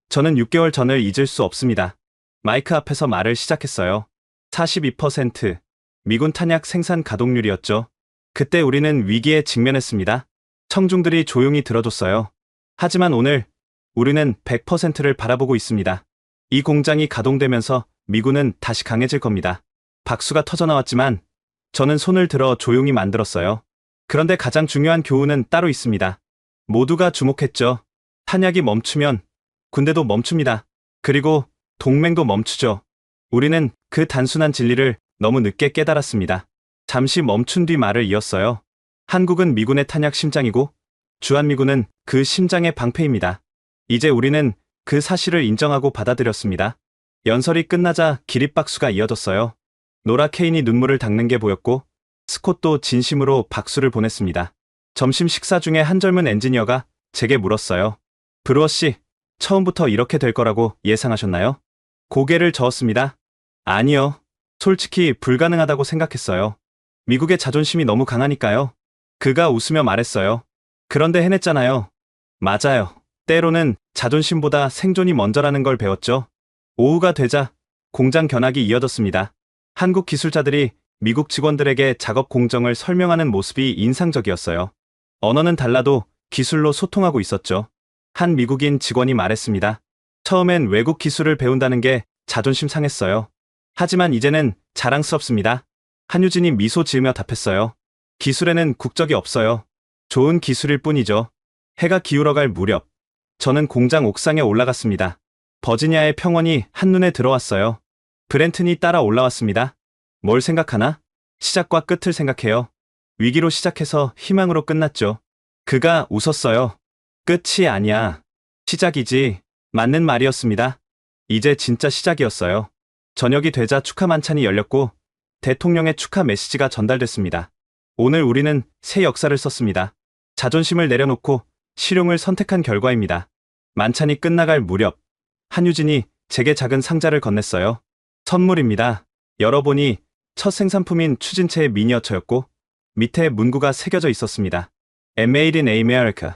Speaker 3: 저는 6개월 전을 잊을 수 없습니다. 마이크 앞에서 말을 시작했어요. 42% 미군 탄약 생산 가동률이었죠. 그때 우리는 위기에 직면했습니다. 청중들이 조용히 들어줬어요. 하지만 오늘 우리는 100%를 바라보고 있습니다. 이 공장이 가동되면서 미군은 다시 강해질 겁니다. 박수가 터져나왔지만 저는 손을 들어 조용히 만들었어요. 그런데 가장 중요한 교훈은 따로 있습니다. 모두가 주목했죠. 탄약이 멈추면 군대도 멈춥니다. 그리고 동맹도 멈추죠. 우리는 그 단순한 진리를 너무 늦게 깨달았습니다. 잠시 멈춘 뒤 말을 이었어요. 한국은 미군의 탄약 심장이고 주한미군은 그 심장의 방패입니다. 이제 우리는 그 사실을 인정하고 받아들였습니다. 연설이 끝나자 기립박수가 이어졌어요. 노라 케인이 눈물을 닦는 게 보였고 스콧도 진심으로 박수를 보냈습니다. 점심 식사 중에 한 젊은 엔지니어가 제게 물었어요. 브루어 씨, 처음부터 이렇게 될 거라고 예상하셨나요? 고개를 저었습니다. 아니요. 솔직히 불가능하다고 생각했어요. 미국의 자존심이 너무 강하니까요. 그가 웃으며 말했어요. 그런데 해냈잖아요. 맞아요. 때로는 자존심보다 생존이 먼저라는 걸 배웠죠. 오후가 되자 공장 견학이 이어졌습니다. 한국 기술자들이 미국 직원들에게 작업 공정을 설명하는 모습이 인상적이었어요. 언어는 달라도 기술로 소통하고 있었죠. 한 미국인 직원이 말했습니다. 처음엔 외국 기술을 배운다는 게 자존심 상했어요. 하지만 이제는 자랑스럽습니다. 한유진이 미소 지으며 답했어요. 기술에는 국적이 없어요. 좋은 기술일 뿐이죠. 해가 기울어갈 무렵, 저는 공장 옥상에 올라갔습니다. 버지니아의 평원이 한눈에 들어왔어요. 브렌튼이 따라 올라왔습니다. 뭘 생각하나? 시작과 끝을 생각해요. 위기로 시작해서 희망으로 끝났죠. 그가 웃었어요. 끝이 아니야. 시작이지. 맞는 말이었습니다. 이제 진짜 시작이었어요. 저녁이 되자 축하 만찬이 열렸고 대통령의 축하 메시지가 전달됐습니다. 오늘 우리는 새 역사를 썼습니다. 자존심을 내려놓고 실용을 선택한 결과입니다. 만찬이 끝나갈 무렵 한유진이 제게 작은 상자를 건넸어요. 선물입니다. 열어보니 첫 생산품인 추진체의 미니어처였고 밑에 문구가 새겨져 있었습니다. Made in America.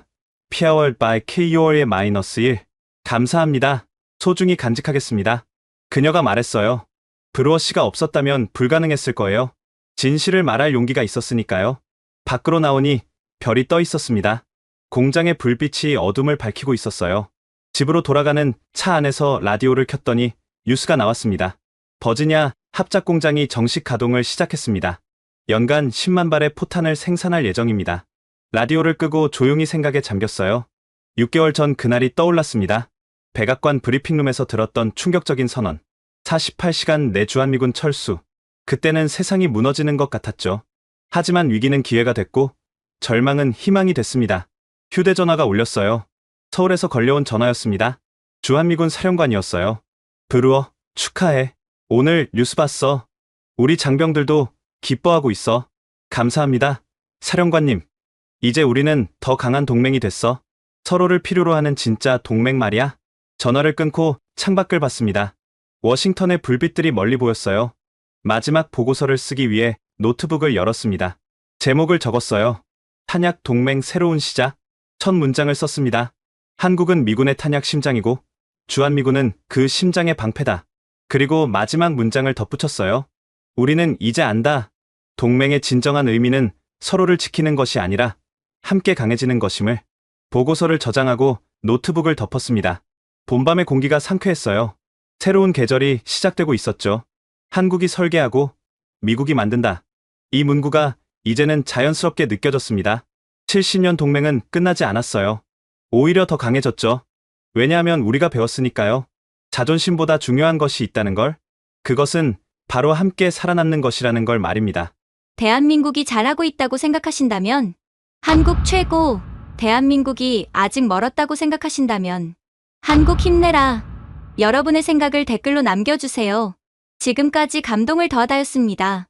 Speaker 3: Powered by KO의-1. 감사합니다. 소중히 간직하겠습니다. 그녀가 말했어요. 브루어 씨가 없었다면 불가능했을 거예요. 진실을 말할 용기가 있었으니까요. 밖으로 나오니 별이 떠 있었습니다. 공장의 불빛이 어둠을 밝히고 있었어요. 집으로 돌아가는 차 안에서 라디오를 켰더니 뉴스가 나왔습니다. 버지니아 합작 공장이 정식 가동을 시작했습니다. 연간 10만 발의 포탄을 생산할 예정입니다. 라디오를 끄고 조용히 생각에 잠겼어요. 6개월 전 그날이 떠올랐습니다. 백악관 브리핑룸에서 들었던 충격적인 선언. 48시간 내 주한미군 철수. 그때는 세상이 무너지는 것 같았죠. 하지만 위기는 기회가 됐고 절망은 희망이 됐습니다. 휴대전화가 울렸어요. 서울에서 걸려온 전화였습니다. 주한미군 사령관이었어요. 브루어, 축하해. 오늘 뉴스 봤어. 우리 장병들도 기뻐하고 있어. 감사합니다. 사령관님. 이제 우리는 더 강한 동맹이 됐어. 서로를 필요로 하는 진짜 동맹 말이야. 전화를 끊고 창밖을 봤습니다. 워싱턴의 불빛들이 멀리 보였어요. 마지막 보고서를 쓰기 위해 노트북을 열었습니다. 제목을 적었어요. 탄약 동맹 새로운 시작. 첫 문장을 썼습니다. 한국은 미군의 탄약 심장이고 주한미군은 그 심장의 방패다. 그리고 마지막 문장을 덧붙였어요. 우리는 이제 안다. 동맹의 진정한 의미는 서로를 지키는 것이 아니라 함께 강해지는 것임을. 보고서를 저장하고 노트북을 덮었습니다. 봄밤의 공기가 상쾌했어요. 새로운 계절이 시작되고 있었죠. 한국이 설계하고 미국이 만든다. 이 문구가 이제는 자연스럽게 느껴졌습니다. 70년 동맹은 끝나지 않았어요. 오히려 더 강해졌죠. 왜냐하면 우리가 배웠으니까요. 자존심보다 중요한 것이 있다는 걸, 그것은 바로 함께 살아남는 것이라는 걸 말입니다.
Speaker 4: 대한민국이 잘하고 있다고 생각하신다면, 한국 최고, 대한민국이 아직 멀었다고 생각하신다면, 한국 힘내라. 여러분의 생각을 댓글로 남겨주세요. 지금까지 감동을 더하다였습니다.